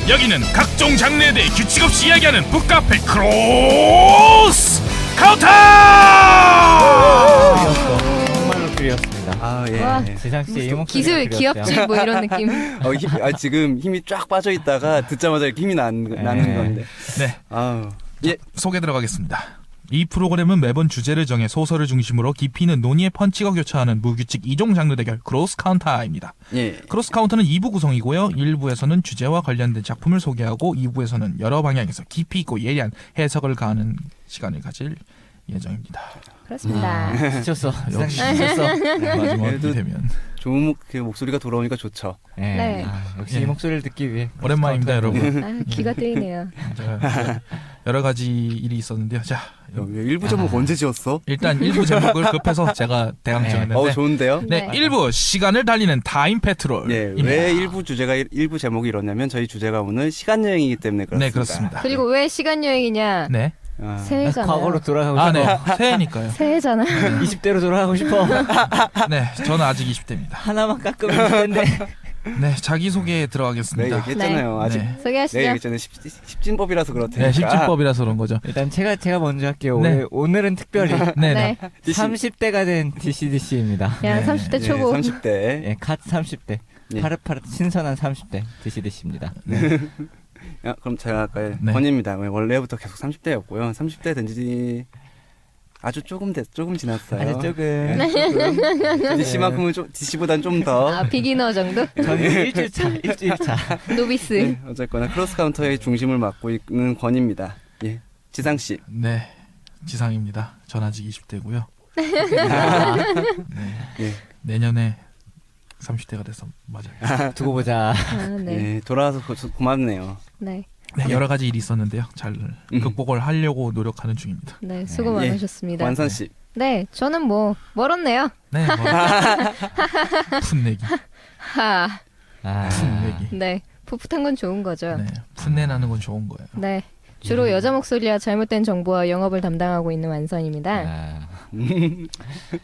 여기는 각종 장르에 대해 규칙 없이 이야기하는 북카페 크로스 카운터. 정말로 그리웠습니다. 아 예. 와. 지상 씨의 이목소리가 기술 그리웠어요. 기업질 뭐 이런 느낌. 지금 힘이 쫙 빠져 있다가 듣자마자 이렇게 힘이 나는 건데. 네, 아우. 소개 들어가겠습니다. 이 프로그램은 매번 주제를 정해 소설을 중심으로 깊이 있는 논의의 펀치가 교차하는 무규칙 2종 장르 대결 크로스 카운터입니다. 예. 크로스 카운터는 2부 구성이고요. 1부에서는 주제와 관련된 작품을 소개하고 2부에서는 여러 방향에서 깊이 있고 예리한 해석을 가하는 시간을 가질 예정입니다. 그렇습니다. 지쳤어. 지상 씨 역시. 지쳤어. 마지막이 그래도 되면 좋은 그 목소리가 돌아오니까 좋죠. 네. 네. 역시 예. 이 목소리를 듣기 위해 오랜만입니다, 여러분. 아, 귀가 뜨이네요. 제가 여러 가지 일이 있었는데요. 자, 일부 제목 언제 지었어? 일단 1부 제목을 급해서 제가 대강 네. 정했는데 좋은데요? 네, 네. 1부 시간을 달리는 타임 페트롤. 예, 왜 일부 제목이 이렇냐면 저희 주제가 오늘 시간 여행이기 때문에 그렇습니다. 네, 그렇습니다. 그리고 왜 시간 여행이냐? 네. 아, 새해잖아요. 과거로 돌아가고 아, 싶어. 네. 새해니까요. 새해잖아요. 20대로 돌아가고 싶어. 네, 저는 아직 20대입니다. 하나만 깎으면 20대인데. 네, 자기소개 네, 들어가겠습니다. 얘기했잖아요. 아직 네. 소개하시죠. 네, 얘기했잖아요. 십진법이라서 그렇다니까. 네, 십진법이라서 그런 거죠. 일단 제가 먼저 할게요. 네. 오늘은 특별히 네, 네. 네. 30대가 된 DCDC입니다. 야, 네. 30대 초보. 30대. 예, 갓 30대. 예. 파릇파릇 신선한 30대 DCDC입니다. 그럼 제가 할까요? 네. 권입니다. 원래부터 계속 30대였고요. 30대 된 지 아주 조금 지났어요. 아주 조금. 네. DC만큼은 DC보단 좀 더. 아, 비기너 정도? 저는 일주일 차. 노비스. 네, 어쨌거나 크로스 카운터의 중심을 맡고 있는 권입니다. 예, 지상 씨. 네, 지상입니다. 전 아직 20대고요. 예. 내년에 30대가 돼서 맞아요. 두고 보자. 아, 네. 예, 돌아와서 고맙네요. 네. 네, 여러 가지 일이 있었는데요. 잘 극복을 하려고 노력하는 중입니다. 네, 수고 많으셨습니다. 완선 씨. 네, 저는 뭐 멀었네요. 네, 풋내기. 하. 풋내기. 네. 풋풋한 건 좋은 거죠. 네, 풋내 나는 건 좋은 거예요. 네. 주로 여자 목소리와 잘못된 정보와 영업을 담당하고 있는 완선입니다.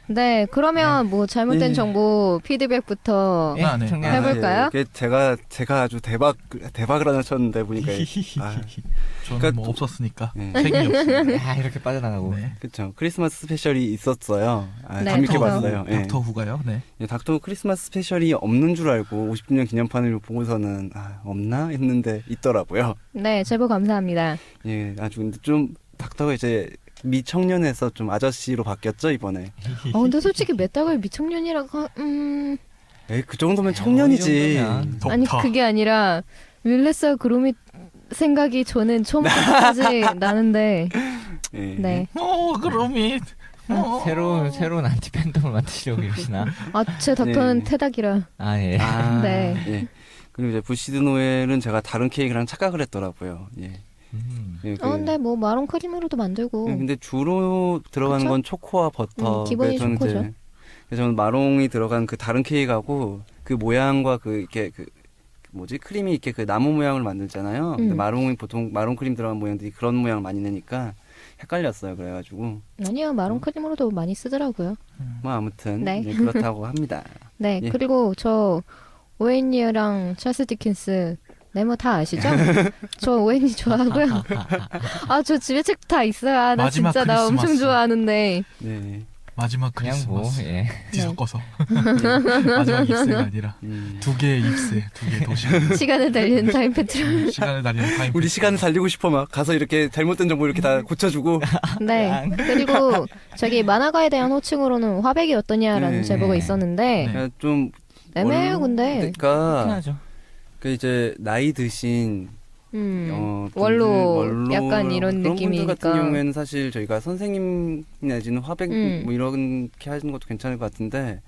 네, 그러면 뭐 잘못된 예. 정보 피드백부터 아, 네. 청량. 해볼까요? 예, 제가 아주 대박을 하나 쳤는데 보니까 저는 그러니까 뭐 없었으니까 네. 책임이 없습니다. 이렇게 빠져나가고. 네. 그렇죠. 크리스마스 스페셜이 있었어요. 네, 재밌게 닥터 봤어요. 예. 닥터 후가요. 네. 예, 닥터 크리스마스 스페셜이 없는 줄 알고 50주년 기념판을 보고서는 없나 했는데 있더라고요. 네, 제보 감사합니다. 예, 아주 근데 좀 닥터가 이제 미청년에서 좀 아저씨로 바뀌었죠 이번에. 근데 솔직히 메타걸 미청년이라고 에이, 그 정도면 청년이지. 정도면. 아니 그게 아니라 윌레스 그로밋 생각이 저는 처음부터까지 나는데 예. 네. 그럼이. 새로운 안티 팬덤을 만드시려고 이러시나? 제 닥터는 네. 테닥이라. 예. 네. 예. 그리고 이제 부시드 노엘은 제가 다른 케이크랑 착각을 했더라고요. 예. 예, 근데 뭐 마론 크림으로도 만들고. 근데 주로 들어가는 그쵸? 건 초코와 버터. 기본이 그래서 저는 초코죠. 그래서 저는 마롱이 들어간 그 다른 케이크하고 그 모양과 그 이렇게 그 뭐지 크림이 이렇게 그 나무 모양을 만들잖아요. 근데 마롱이 보통 마롱 크림 들어간 모양들이 그런 모양을 많이 내니까 헷갈렸어요. 그래가지고 아니요, 마론 크림으로도 많이 쓰더라고요. 뭐 아무튼 네. 예, 그렇다고 합니다. 네, 예. 그리고 저 오웬리랑 찰스 디킨스 네모 다 아시죠? 저 오웬리 좋아하고요. 저 집에 책 다 있어요. 나 마지막 진짜 나 엄청 크리스마스. 좋아하는데. 네. 마지막 그냥 크리스마스 예. 뒤섞어서 마지막 입세가 아니라 두 개의 입세, 두 개의 도시. 시간을 달리는 타임 페트롤. 시간을 달리는 타임. 우리 시간을 살리고 싶어 막 가서 이렇게 잘못된 정보 이렇게 다 고쳐주고. 네. 그리고 저기 만화가에 대한 호칭으로는 화백이 어떠냐라는 네. 제보가 있었는데 네. 좀 애매해요, 근데. 그러니까 편하죠. 그 이제 나이 드신 원로 원로 약간 이런 그런 느낌이니까. 분들 같은 경우에는 사실 저희가 선생님 내지는 화백 뭐 이렇게 하시는 것도 괜찮을 것 같은데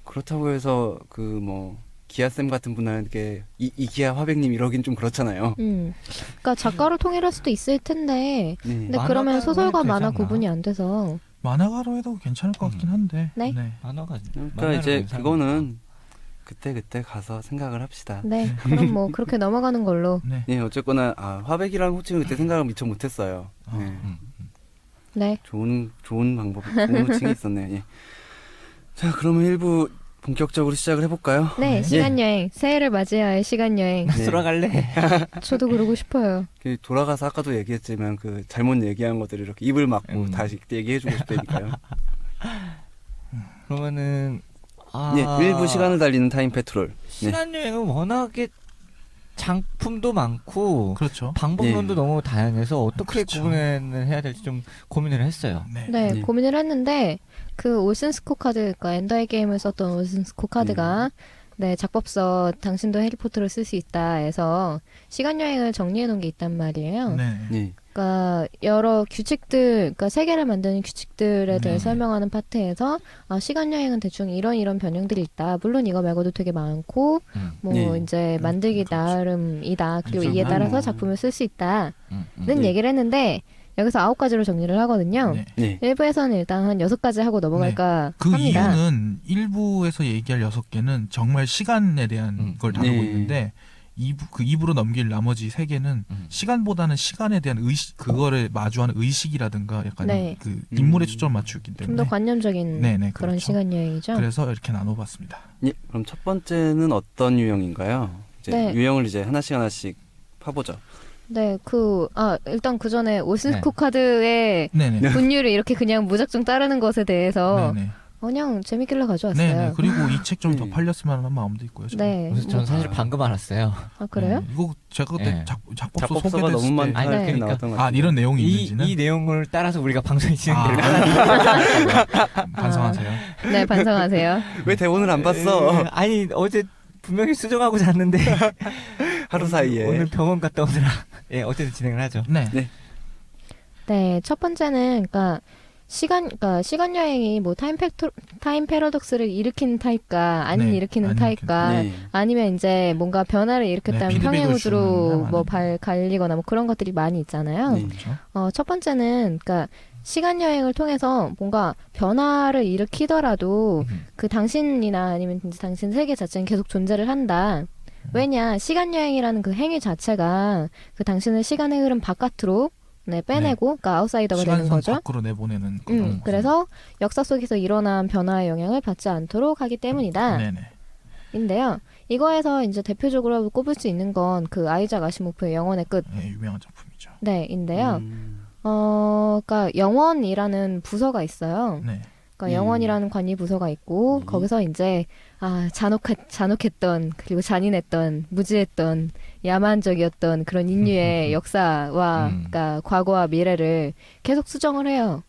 그렇다고 해서 그 뭐 기아쌤 같은 분한테 이기아 화백님 이러긴 좀 그렇잖아요. 그러니까 작가로 통일할 수도 있을 텐데. 네. 근데 그러면 만화가로 소설과 해도 만화 되지 않나? 구분이 안 돼서. 만화가로 해도 괜찮을 것 같긴 한데. 네. 만화가. 그러니까 이제 그거는 그때 가서 생각을 합시다. 네. 그럼 뭐 그렇게 넘어가는 걸로. 네. 예, 어쨌거나 화백이라는 호칭을 그때 생각을 미처 못했어요. 네. 네. 좋은 방법, 좋은 호칭이 있었네요. 예. 자, 그러면 1부 본격적으로 시작을 해볼까요? 네, 네. 시간 여행. 새해를 맞이할 시간 여행. 네. 돌아갈래. 저도 그러고 싶어요. 돌아가서 아까도 얘기했지만 그 잘못 얘기한 것들을 이렇게 입을 막고 다시 얘기해주고 싶다니까요. 그러면은 일부 시간을 달리는 타임 페트롤. 시간 여행은 워낙에 장품도 많고 그렇죠. 방법론도 너무 다양해서 어떻게 그렇죠. 구분을 해야 될지 좀 고민을 했어요. 네. 네, 네. 고민을 했는데 그 올슨 스코 카드, 그러니까 엔더의 게임을 썼던 올슨 스코 카드가 네, 작법서 당신도 해리포터를 쓸 수 있다 해서 시간 여행을 정리해 놓은 게 있단 말이에요. 네. 네. 그러니까 여러 규칙들, 그러니까 세계를 만드는 규칙들에 대해 네. 설명하는 파트에서 시간 여행은 대충 이런 변형들이 있다. 물론 이거 말고도 되게 많고 뭐 네. 이제 만들기 그렇죠. 나름이다. 그리고 그렇죠. 이에 따라서 뭐. 작품을 쓸 수 있다는 네. 얘기를 했는데 여기서 9가지로 정리를 하거든요. 네. 네. 1부에서는 일단 한 6가지 하고 넘어갈까 그 합니다. 이유는 일부에서 얘기할 6개는 정말 시간에 대한 걸 다루고 네. 있는데 2부로 넘길 나머지 3개는 시간보다는 시간에 대한 의식, 그거를 마주하는 의식이라든가 약간 네. 그 인물에 초점을 맞추기 때문에 좀 더 관념적인 네네, 그런 그렇죠. 시간 여행이죠. 그래서 이렇게 나눠봤습니다. 예, 그럼 첫 번째는 어떤 유형인가요? 이제 네. 유형을 이제 하나씩 파보죠. 네, 일단 그 전에 올슨스코 네. 카드의 네네. 분류를 이렇게 그냥 무작정 따르는 것에 대해서 네네. 그냥 재밌길래 가져왔어요. 네네. 그리고 이 책 좀 더 네. 팔렸으면 하는 마음도 있고요. 저는. 네. 그래서 저는 사실 방금 알았어요. 아, 그래요? 네. 이거 제가 그때 네. 작법서 작법서가 소개됐을 너무 때 많다 아니, 이렇게 그러니까. 나왔던 것 같아요. 이런 내용이 이 있는지는 내용을 따라서 우리가 방송이 진행될 것 반성하세요. 네, 반성하세요. 왜 대본을 안 봤어? 아니 어제 분명히 수정하고 잤는데 하루 사이에. 오늘 병원 갔다 오느라 예 어쨌든 진행을 하죠. 네. 네, 첫 번째는 그러니까 시간 여행이 뭐 타임 패러독스를 일으키는 타입과 안 네, 일으키는 안 타입과 네. 아니면 이제 뭔가 변화를 일으켰다면 네, 피드백을 평행 우주로 주는 뭐 많은. 갈리거나 뭐 그런 것들이 많이 있잖아요. 네. 그렇죠. 첫 번째는 그러니까 시간 여행을 통해서 뭔가 변화를 일으키더라도 그 당신이나 아니면 이제 당신 세계 자체는 계속 존재를 한다. 왜냐, 시간 여행이라는 그 행위 자체가 그 당신의 시간의 흐름 바깥으로 빼내고, 그러니까 아웃사이더가 되는 시간선 거죠. 밖으로 내보내는 그런 그래서 역사 속에서 일어난 변화의 영향을 받지 않도록 하기 때문이다. 네네. 인데요. 이거에서 이제 대표적으로 꼽을 수 있는 건 그 아이작 아시모프의 영혼의 끝. 네, 유명한 작품이죠. 네, 인데요. 음. 그러니까 영원이라는 부서가 있어요. 네. 그러니까 영원이라는 관이 부서가 있고 거기서 이제 잔혹했던 그리고 잔인했던 무지했던 야만적이었던 그런 인류의 역사와 그러니까 과거와 미래를 계속 수정을 해요.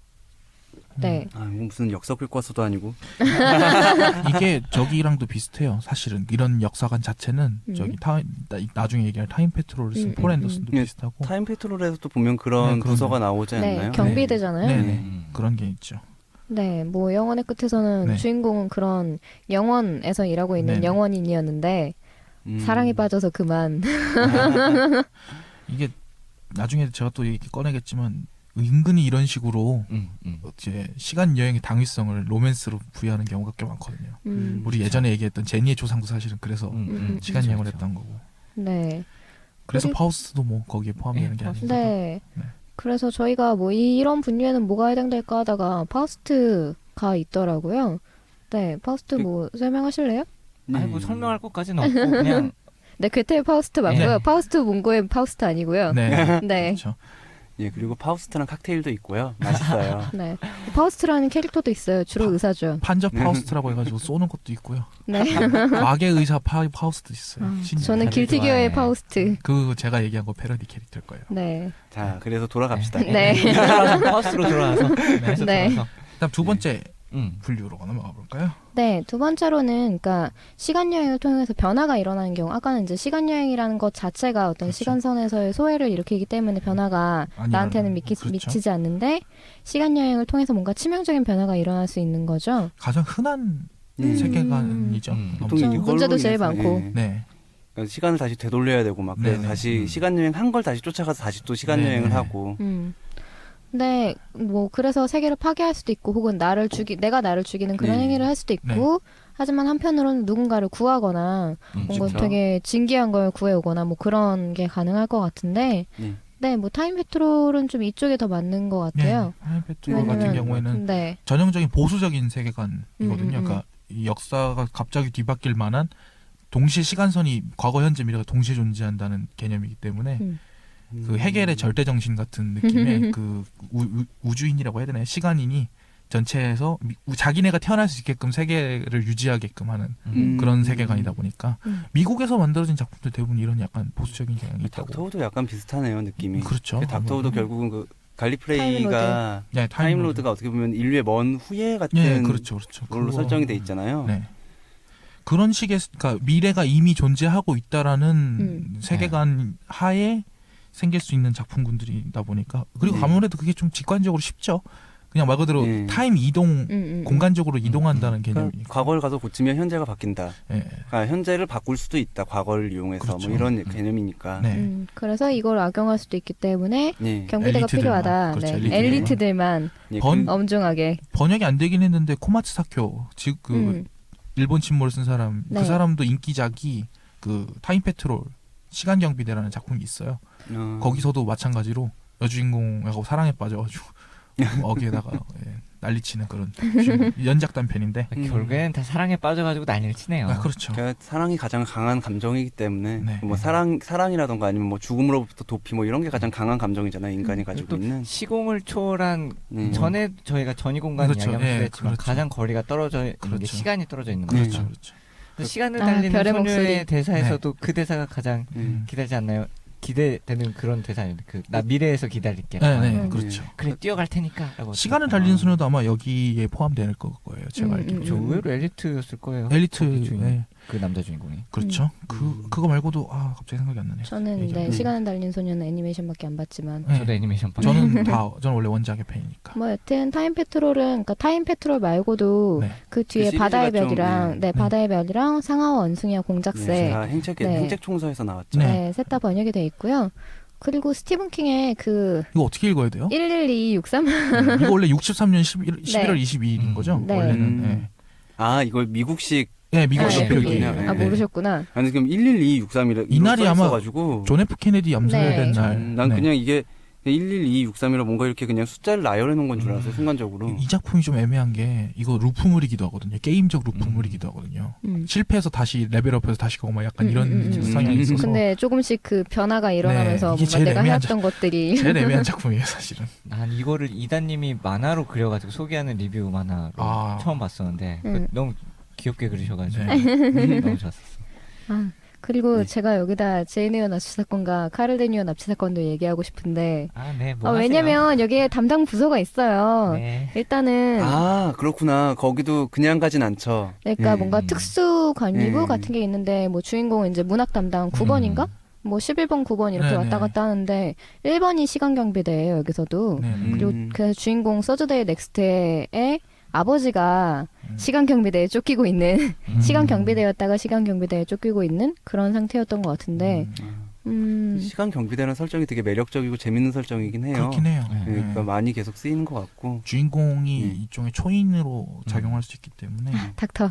네. 아, 이거 무슨 역사 교과서도 아니고. 이게 저기랑도 비슷해요. 사실은 이런 역사관 자체는 저기 나중에 얘기할 타임 페트롤을 쓴 폴 앤더슨도 네, 비슷하고 타임 페트롤에서도 보면 그런 네, 그럼요. 부서가 나오지 네, 않나요? 경비대잖아요. 네네. 그런 게 있죠. 네, 뭐 영원의 끝에서는 네. 주인공은 그런 영원에서 일하고 있는 네네. 영원인이었는데 사랑에 빠져서 그만. 이게 나중에 제가 또 얘기 꺼내겠지만 은근히 이런 식으로 이제 시간 여행의 당위성을 로맨스로 부여하는 경우가 꽤 많거든요. 우리 예전에 얘기했던 제니의 조상도 사실은 그래서 시간 여행을 했던 거고. 네. 그래서 그리고- 파우스트도 뭐 거기에 포함되는 게 아니고. 네. 네. 그래서 저희가 뭐 이런 분류에는 뭐가 해당될까 하다가 파우스트가 있더라고요. 네, 파우스트 뭐 설명하실래요? 네. 아니 뭐 설명할 것까지는 없고 그냥 네, 괴테의 파우스트 맞고요. 네. 파우스트 문고의 파우스트 아니고요. 네. 네. 그렇죠. 예, 그리고 파우스트랑 칵테일도 있고요. 맛있어요. 네. 파우스트라는 캐릭터도 있어요. 주로 의사죠. 판자 파우스트라고 해가지고 쏘는 것도 있고요. 네. 마계 의사 파우스트 있어요. 신기해요. 저는 다들 길티기어의 좋아해. 파우스트. 그 제가 얘기한 거 패러디 캐릭터일 거예요. 네. 자, 그래서 돌아갑시다. 네. 파우스로 돌아와서 네. 그다음 두 번째 분류로 넘어가 볼까요? 네, 두 번째로는 그러니까 시간 여행을 통해서 변화가 일어나는 경우 아까는 이제 시간 여행이라는 것 자체가 어떤 그렇죠. 시간선에서의 소외를 일으키기 때문에 변화가 안 나한테는 일어나는 거. 그렇죠. 미치지 않는데 시간 여행을 통해서 뭔가 치명적인 변화가 일어날 수 있는 거죠. 가장 흔한 네. 세계관이죠. 보통 그렇죠. 이걸로 문제도 제일 인해서, 많고. 예. 네. 그러니까 시간을 다시 되돌려야 되고 막 그래서 네네. 다시 시간 여행 한 걸 다시 쫓아가서 다시 또 시간 네네. 여행을 하고. 네, 뭐 그래서 세계를 파괴할 수도 있고 혹은 내가 나를 죽이는 그런 네. 행위를 할 수도 있고 네. 하지만 한편으로는 누군가를 구하거나 뭔가 그렇죠. 되게 진기한 걸 구해오거나 뭐 그런 게 가능할 것 같은데 네. 네, 뭐 타임 페트롤은 좀 이쪽에 더 맞는 것 같아요. 타임 페트롤 같은 왜냐면- 경우에는 네, 전형적인 보수적인 세계관이거든요. 음. 그러니까 이 역사가 갑자기 뒤바뀔 만한 동시에 시간선이 과거, 현재, 미래가 동시에 존재한다는 개념이기 때문에 그 헤겔의 절대 정신 같은 느낌의 그 우주인이라고 해야 되나요? 시간인이 전체에서 자기네가 태어날 수 있게끔 세계를 유지하게끔 하는 그런 세계관이다 보니까 미국에서 만들어진 작품들 대부분 이런 약간 보수적인 경향이 있다고. 닥터우도 약간 비슷하네요 느낌이. 그렇죠. 닥터우도 결국은 그 갈리프레이가 네, 타임로드가 어떻게 보면 인류의 먼 후예 같은 네, 그렇죠. 걸로 설정이 돼 있잖아요. 네. 그런 식의 그러니까 미래가 이미 존재하고 있다라는 세계관 하에 생길 수 있는 작품군들이다 보니까 그리고 아무래도 그게 좀 직관적으로 쉽죠. 그냥 말 그대로 타임 이동, 공간적으로 이동한다는 개념이. 그러니까 과거를 가서 고치면 현재가 바뀐다. 네. 그러니까 현재를 바꿀 수도 있다. 과거를 이용해서 그렇죠. 뭐 이런 개념이니까. 네. 그래서 이걸 악용할 수도 있기 때문에 네. 경비대가 엘리트들만. 필요하다. 그렇죠, 네. 엘리트들만. 엘리트들만 네, 번- 엄중하게. 번역이 안 되긴 했는데 코마츠 사쿄 즉 그 일본 침몰을 쓴 사람 네. 그 사람도 인기작이 그 타임 페트롤 시간 경비대라는 작품이 있어요. 거기서도 마찬가지로 여주인공하고 사랑에 빠져가지고 어기에다가 난리치는 그런 연작 단편인데. 결국에는 다 사랑에 빠져가지고 난리를 치네요. 아, 그렇죠. 그러니까 사랑이 가장 강한 감정이기 때문에 네. 뭐 사랑이라던가 아니면 뭐 죽음으로부터 도피 뭐 이런 게 가장 강한 감정이잖아요. 인간이 가지고 또 있는. 시공을 초월한 네. 전에 저희가 전이공간 그렇죠. 이야기하면서 예, 했지만 그렇죠. 가장 거리가 떨어져 있는 게 그렇죠. 시간이 떨어져 있는 네. 거죠. 그렇죠. 그렇죠. 그래서 시간을 아, 달리는 별의 소녀의 목소리. 대사에서도 그 대사가 가장 음. 기다리지 않나요? 기대되는 그런 대사예요. 나 미래에서 기다릴게. 네, 그렇죠. 그래 뛰어갈 테니까라고. 시간을 달리는 소녀도 아마 여기에 포함될 거예요. 제가 알기로. 저 의외로 엘리트였을 거예요. 엘리트. 거기 주인공. 네. 그 남자 주인공이. 그렇죠. 그거 말고도 갑자기 생각이 안 나네요. 저는 예전에. 네, 시간을 달린 소녀는 애니메이션밖에 안 봤지만 네. 저도 애니메이션 봐. 저는 원래 원작의 팬이니까. 뭐 여튼 타임 페트롤은 그러니까 타임 페트롤 말고도 네. 그 뒤에 그 바다의 시리즈가 좀, 별이랑 네. 바다의 별이랑 상하와 원숭이와 네, 공작새 다 네. 행책 총서에서 나왔죠. 네. 셋 다 번역이 돼 있고요. 그리고 스티븐 킹의 그 이거 어떻게 읽어야 돼요? 11263 이거 원래 63년 11월 22일인 거죠? 네. 원래는. 네. 아 이거 미국식. 네, 미국식 아, 표기예요. 네. 아 모르셨구나. 아니 지금 11263이라 이날이 아마 가지고 존 F 케네디 암살된 네. 날. 난 네. 그냥 이게 11263이라 뭔가 이렇게 그냥 숫자를 나열해 놓은 건 줄 알았어요. 순간적으로. 이 작품이 좀 애매한 게 이거 루프물이기도 하거든요. 게임적 루프물이기도 하거든요. 실패해서 다시 레벨업해서 다시 가고 막 약간 이런 성향이 있어서 근데 조금씩 그 변화가 일어나면서 이게 뭔가 제일 내가 애매한 해왔던 것들이 제일 애매한 작품이에요, 사실은. 난 이거를 이다님이 만화로 그려가지고 소개하는 리뷰 만화로 아. 처음 봤었는데 너무 귀엽게 그리셔가지고 네. 너무 좋았었어. 아, 그리고 네. 제가 여기다 제인 에어 납치 사건과 카를 데니어 납치 사건도 얘기하고 싶은데 네, 뭐 하세요? 왜냐면 여기에 담당 부서가 있어요. 네. 일단은 아 그렇구나. 거기도 그냥 가진 않죠. 그러니까 예. 뭔가 특수 관리부 예. 같은 게 있는데 뭐 주인공은 이제 문학 담당 9번인가? 뭐 11번, 9번 이렇게 네네. 왔다 갔다 하는데 1번이 시간 경비대예요, 여기서도. 네. 그리고 그 주인공 서즈데이 넥스트의 아버지가 시간 경비대에 쫓기고 있는 시간 경비대였다가 시간 경비대에 쫓기고 있는 그런 상태였던 것 같은데 시간 경비대라는 설정이 되게 매력적이고 재밌는 설정이긴 해요. 그렇긴 해요. 네. 네. 그러니까 많이 계속 쓰이는 것 같고. 주인공이 네. 일종의 초인으로 작용할 수 있기 때문에 닥터.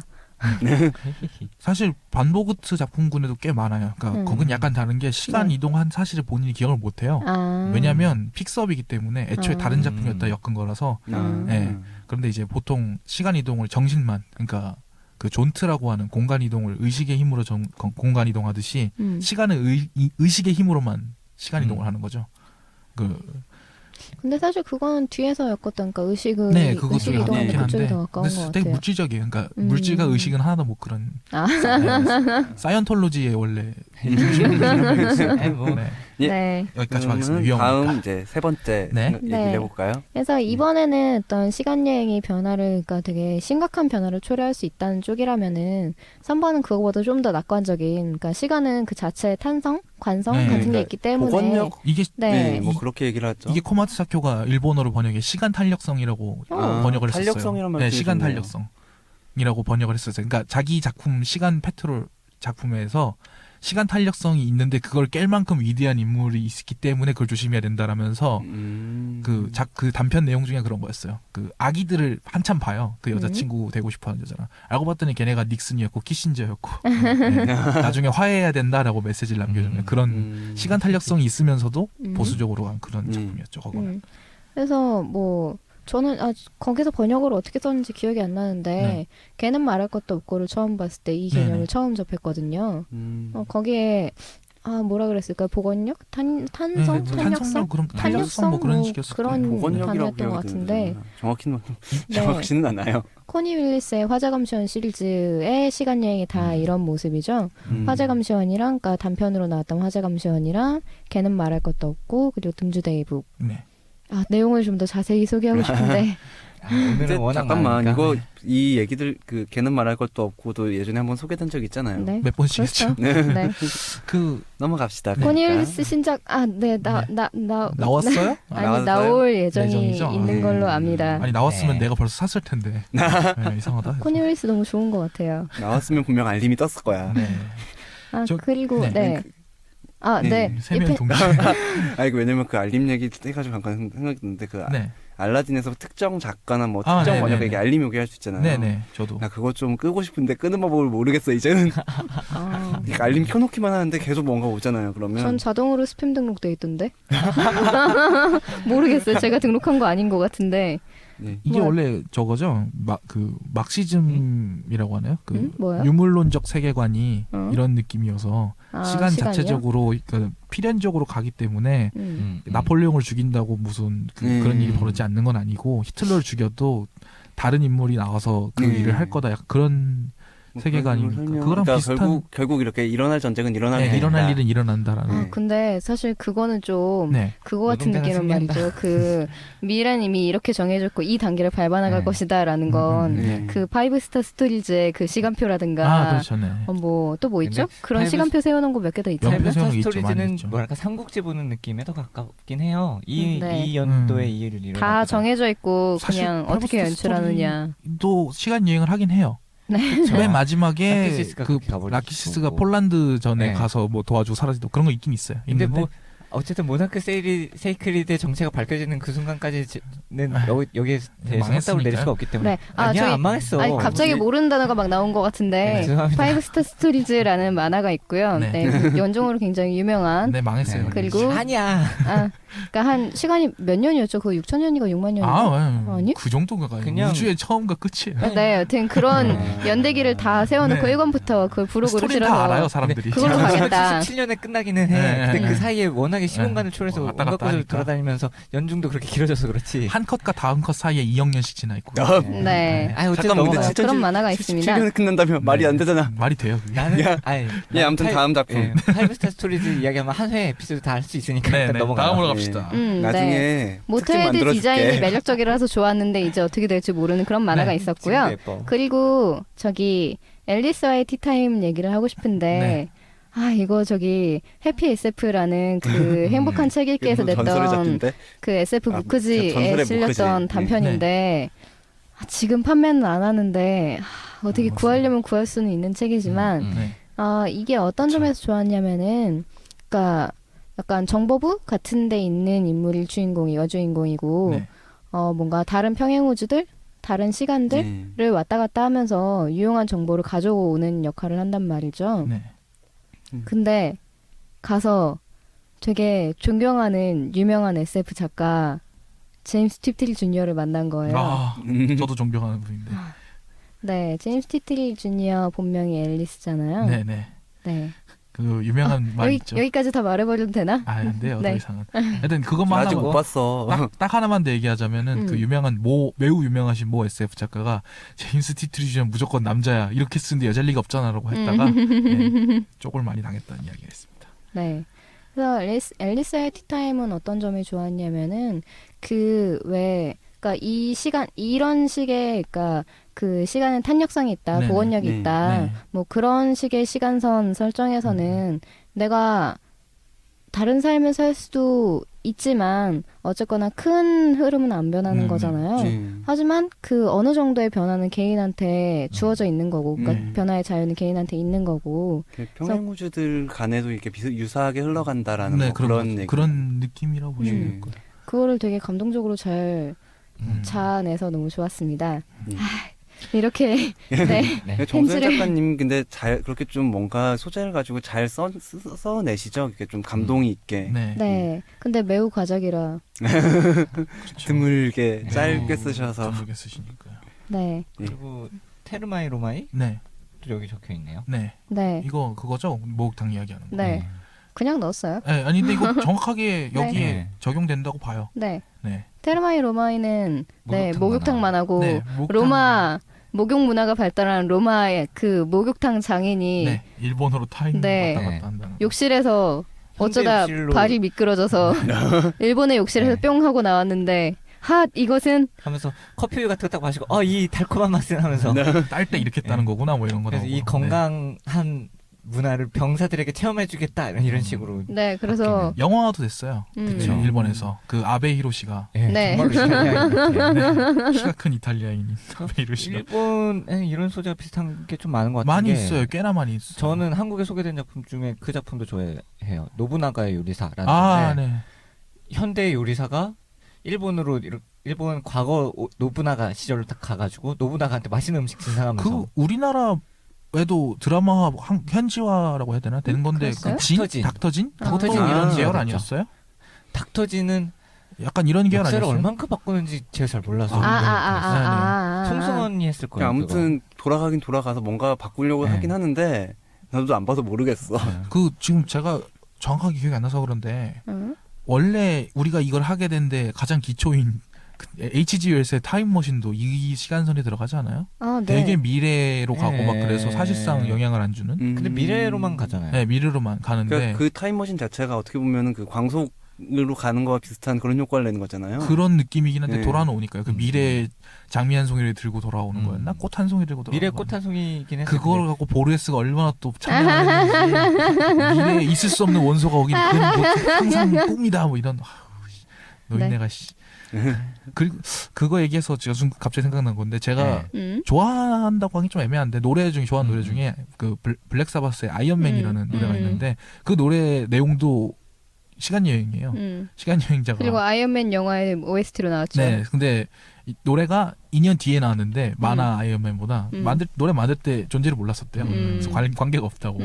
사실 반보그트 작품군에도 꽤 많아요. 그러니까 거긴 약간 다른 게 시간 네. 이동한 사실을 본인이 기억을 못 해요. 아. 왜냐하면 픽스업이기 때문에 애초에 아. 다른 작품이었다 엮은 거라서. 네. 그런데 이제 보통 시간 이동을 정신만, 그러니까 그 존트라고 하는 공간 이동을 의식의 힘으로 공간 이동하듯이 시간은 의식의 힘으로만 시간 이동을 하는 거죠. 근데 사실 그거는 뒤에서 였거든. 그러니까 의식을 네, 그것도 의식 가깝긴 이동하는 그쪽이 한데, 더 가까운 근데 것 되게 같아요. 물질적이에요. 그러니까 물질과 의식은 하나도 못 그런. 아. 네. 사이언톨로지의 원래 중심이었어요. 네, 뭐. 네. 예. 네. 여기까지 하겠습니다. 그러면 위험하니까. 다음 이제 세 번째 네. 얘기를 네. 해볼까요? 그래서 이번에는 어떤 시간 여행이 변화를, 그러니까 되게 심각한 변화를 초래할 수 있다는 쪽이라면은 3번은 그거보다 좀 더 낙관적인, 그러니까 시간은 그 자체의 탄성, 관성 네. 같은 게 그러니까 있기 때문에 복원력? 이게 네. 뭐 그렇게 얘기를 하죠. 이게 코마츠 사쿄가 일본어로 번역해 시간 탄력성이라고 번역을 했었어요. 탄력성이란 말 네, 되게 시간 좋네요. 탄력성이라고 번역을 했었어요. 그러니까 자기 작품 시간 페트롤 작품에서 시간 탄력성이 있는데 그걸 깰 만큼 위대한 인물이 있기 때문에 그걸 조심해야 된다라면서 그 단편 내용 중에 그런 거였어요. 그 아기들을 한참 봐요. 그 여자친구 되고 싶어하는 여자랑. 알고 봤더니 걔네가 닉슨이었고 키신저였고 네. 나중에 화해해야 된다라고 메시지를 남겨주는 그런 시간 탄력성이 있으면서도 보수적으로 간 그런 작품이었죠. 그거는. 그래서 뭐 저는 거기서 번역을 어떻게 썼는지 기억이 안 나는데 네. 걔는 말할 것도 없고를 처음 봤을 때 이 개념을 네네. 처음 접했거든요. 음. 거기에 뭐라 그랬을까? 보건력? 탄성? 탄성력 탄력성? 그런 탄력성 뭐 그런 식이었을 그런 거예요. 보건력이라고 단어였던 것 같은데 기억하는데 정확히는 네. 정확히는 않아요. 코니 윌리스의 화자감시원 시리즈의 시간여행이 다 이런 모습이죠. 화자감시원이랑 그러니까 단편으로 나왔던 화자감시원이랑 걔는 말할 것도 없고 그리고 등주데이북. 네. 내용을 좀 더 자세히 소개하고 싶은데 오늘은 근데 워낙 잠깐만 많으니까. 이 얘기들 그 걔는 말할 것도 없고도 예전에 한번 소개된 적 있잖아요. 네. 몇 번씩 했죠. 그렇죠. 네. 그 넘어갑시다. 코니 그러니까. 윌리스 신작 나왔어요? 나왔어요? 나올 예정이 예정이죠? 있는 걸로 압니다. 아니 나왔으면 네. 내가 벌써 샀을 텐데. 네, 이상하다. 코니 윌리스 너무 좋은 것 같아요. 나왔으면 분명 알림이 떴을 거야. 네. 그리고 네. 네. 네. 세명 동시에. 아니 왜냐면 그 알림 얘기 해가지고 잠깐 생각이 드는데 그 네. 알라딘에서 특정 작가나 뭐 아, 특정 네네네. 번역에게 알림이 오게 할 수 있잖아요. 네네. 저도. 나 그거 좀 끄고 싶은데 끄는 방법을 모르겠어 이제는. 그러니까 알림 켜놓기만 하는데 계속 뭔가 오잖아요. 그러면 전 자동으로 스팸 등록돼 있던데. 모르겠어요. 제가 등록한 거 아닌 것 같은데. 네. 이게 뭐- 원래 저거죠. 막시즘이라고 하나요? 그 뭐요? 유물론적 세계관이 어? 이런 느낌이어서 시간 시간이요? 자체적으로 그 필연적으로 가기 때문에 나폴레옹을 죽인다고 무슨 그런 일이 벌어지지 않는 건 아니고 히틀러를 죽여도 다른 인물이 나와서 그 일을 할 거다. 약간 그런 뭐 세계관이니까 그런 걸 그거랑 그러니까 비슷한 결국 이렇게 일어날 전쟁은 일어나게 네, 된다. 일어날 일은 일어난다라는. 근데 사실 그거는 좀 네. 그거 같은 노동자가 느낌은 승리한다. 말이죠. 그 미래는 이미 이렇게 정해졌고 이 단계를 밟아나갈 네. 것이다라는 건 네. 그 파이브스타 스토리즈의 그 시간표라든가 아 그렇죠. 네. 또 뭐 있죠? 근데 그런 파이브- 시간표 세워놓은 거 몇 개 더 있죠. 연표 파이브스타 세우는 게 있죠. 많이 스토리즈는 있죠. 뭐랄까 삼국지 보는 느낌에 더 가깝긴 해요. 이 네. 연도에 이 일을 일어나. 다 정해져 있고 사실 그냥 어떻게 파이브스타 연출하느냐. 또 시간 여행을 하긴 해요. 네. 맨 마지막에 라키시스가 그 그렇게 가버리고. 라키시스가 폴란드 전에 네. 가서 뭐 도와주고 사라지고 그런 거 있긴 있어요. 근데 있는데 뭐 어쨌든 모나크 세이크리드의 정체가 밝혀지는 그 순간까지는 여기에 대해서 확답을 내릴 수가 없기 때문에. 네. 아니야 저희- 안 망했어. 아니 갑자기 모르는 단어가 막 나온 것 같은데 네, 죄송합니다. 파이브스타 스토리즈라는 만화가 있고요. 네. 네. 그 연종으로 굉장히 유명한. 네 망했어요. 네. 그리고 아니야. 그러니까 한 시간이 몇 년이었죠? 그 6,000년이가 6만 년인가? 아니? 그 정도가 그냥- 우주의 처음과 끝이에요. 네, 여튼 그런 연대기를 다 세워놓고 네. 1권부터 그 부록으로 스토리는 실어서 다 알아요 사람들이. 그걸로 가겠다. 77년에 끝나기는 해. 네, 근데 네. 그 사이에 워낙에 시공간을 초월해서 왔다 온갖 갔다 곳을 하니까. 돌아다니면서 연중도 그렇게 길어져서 그렇지. 한 컷과 다음 컷 사이에 2억 년씩 지나 있고. 네. 아니 어쨌든 잠깐만, 근데 넘어가요. 진짜 그런 만화가 있습니다. 7년에 끝난다면 말이 안 되잖아. 말이 돼요. 그게. 나는 야. 아니 예, 아무튼 다음 작품. 파이브스타 스토리즈 이야기하면 한 회 에피소드 다 할 수 있으니까 네, 일단 네. 넘어가요. 다음으로 갑시다. 나중에 네. 특집 모터헤드 만들어줄게. 디자인이 매력적이라서 좋았는데 이제 어떻게 될지 모르는 그런 만화가 네, 있었고요. 지금도 예뻐. 그리고 저기 앨리스와의 티타임 얘기를 하고 싶은데 네. 이거 저기 해피 SF라는 그 행복한 책 읽기에서 이거 전설의 냈던 작품인데. 그 SF 아, 무크지에 전설의 실렸던 무크지. 단편인데 지금 판매는 안 하는데 어떻게 구하려면 구할 수는 있는 책이지만 네. 이게 어떤 점에서 좋았냐면은 그러니까 약간 정보부 같은 데 있는 인물이 여주인공이고 네. 뭔가 다른 평행우주들 다른 시간들을 네. 왔다 갔다 하면서 유용한 정보를 가져오는 역할을 한단 말이죠. 네. 근데 가서 되게 존경하는 유명한 SF 작가 제임스 팁트리 주니어를 만난 거예요. 저도 존경하는 분인데. 네, 제임스 팁트리 주니어 본명이 앨리스잖아요. 네, 네. 네. 그 유명한 말 있죠. 여기까지 다 말해버려도 되나? 안 돼요. 네. 더 이상은. 하여튼 그것만 아직 하나만 못 봤어. 딱 하나만 더 얘기하자면은 그 유명한 매우 유명하신 SF 작가가 제임스 티트리지는 무조건 남자야 이렇게 쓰는데 여잘 리가 없잖아라고 했다가 네, 쪽을 많이 당했다는 이야기가 있습니다. 네. 그래서 앨리스의 티타임은 어떤 점이 좋았냐면은 그러니까 이 시간 이런 식의 그러니까 그 시간은 탄력성이 있다, 네네. 보건력이 네. 있다. 네. 뭐 그런 식의 시간선 설정에서는 내가 다른 삶을 살 수도 있지만 어쨌거나 큰 흐름은 안 변하는 거잖아요. 네. 하지만 그 어느 정도의 변화는 개인한테 주어져 있는 거고, 그러니까 네. 변화의 자유는 개인한테 있는 거고. 평행우주들 간에도 이렇게 유사하게 흘러간다라는 네, 뭐 그런 얘기. 그런 느낌이라고 보시면 될 거예요. 그거를 되게 감동적으로 잘 자아내서 너무 좋았습니다. 이렇게 네. 네. 정소연 펜슬을- 작가님 근데 잘 그렇게 좀 뭔가 소재를 가지고 잘 써내시죠. 이렇게 좀 감동이 있게 네. 네. 근데 매우 과작이라. 그렇죠. 드물게 네. 짧게 쓰셔서 드물게 쓰시니까요. 네. 그리고 테르마이 로마이 네. 또 여기 적혀 있네요. 네. 네. 이거 그거죠? 목욕탕 이야기하는 거. 네. 그냥 넣었어요. 네. 아니 근데 이거 정확하게 여기에 네. 적용된다고 봐요. 네. 네. 테르마이 로마이는 네, 목욕탕 목욕탕만 하고 네. 목욕탕- 로마 목욕 문화가 발달한 로마의 그 목욕탕 장인이 네. 일본어로 타임 네. 왔다 갔다 한다는. 거. 욕실에서 어쩌다 현대 욕실로- 발이 미끄러져서 일본의 욕실에서 네. 뿅 하고 나왔는데 핫 이것은 하면서 커피 우유 같은 거 딱 마시고 이 달콤한 맛은 하면서 딸 때 이렇게 했다는 거구나 뭐 이런 거 그래서 나오고. 이 건강한 문화를 병사들에게 체험해주겠다 이런 식으로. 네 그래서 네. 영화도 됐어요. 그쵸. 네, 일본에서 그 아베 히로시가 예, 네. 정말로 이탈리아인 같아요. 네, 키가 큰 이탈리아인인 아베 히로시가 일본에 이런 소재가 비슷한 게 좀 많은 것 같은 많이 게 있어요. 꽤나 많이 있어요. 저는 한국에 소개된 작품 중에 그 작품도 좋아해요. 노부나가의 요리사라는 아, 건데 네. 현대 요리사가 일본 과거 노부나가 시절로 딱 가가지고 노부나가한테 맛있는 음식 진상하면서 그 우리나라에도 드라마 현지화라고 해야 되나 되는 건데 그랬어요? 닥터진 닥터진 그것도 이런 이런 계열 계열이었죠. 아니었어요? 닥터진은 약간 이런 계열 역사를 아니었어요? 얼만큼 바꾸는지 제가 잘 몰라서 송승헌이 했을 거예요. 아무튼 돌아가긴 돌아가서 뭔가 바꾸려고 네. 하긴 하는데 나도 안 봐서 모르겠어. 그 지금 제가 정확하게 기억이 안 나서 그런데 응? 원래 우리가 이걸 하게 된데 가장 기초인 HG 열쇠 타임머신도 이 시간선에 들어가지 않아요? 아, 네. 되게 미래로 가고 막 네. 그래서 사실상 영향을 안 주는. 근데 미래로만 가잖아요. 네, 미래로만 가는데 그러니까 그 타임머신 자체가 어떻게 보면은 그 광속으로 가는 거와 비슷한 그런 효과를 내는 거잖아요. 그런 느낌이긴 한데 네. 돌아오니까요. 그 미래 장미 한 송이를 들고 돌아오는 거였나? 꽃 한 송이를 들고 돌아오는 미래 거였나? 꽃 한 송이긴 했는데 그걸 갖고 보르헤스가 얼마나 또 참여했는지 미래에 있을 수 없는 원소가 오긴 그건 뭐 항상 꿈이다 뭐 이런 노인네가 씨. 그리고 그거 얘기해서 제가 갑자기 생각난 건데 제가 네. 좋아한다고 하기 좀 애매한데 노래 중에 좋아하는 노래 중에 그 블랙 사바스의 아이언맨이라는 노래가 있는데 그 노래 내용도 시간 여행이에요. 시간 여행자가 그리고 아이언맨 영화의 OST로 나왔죠. 네, 근데 이 노래가 2년 뒤에 나왔는데 만화 아이언맨보다 노래 만들 때 존재를 몰랐었대요. 그래서 관계가 없다고.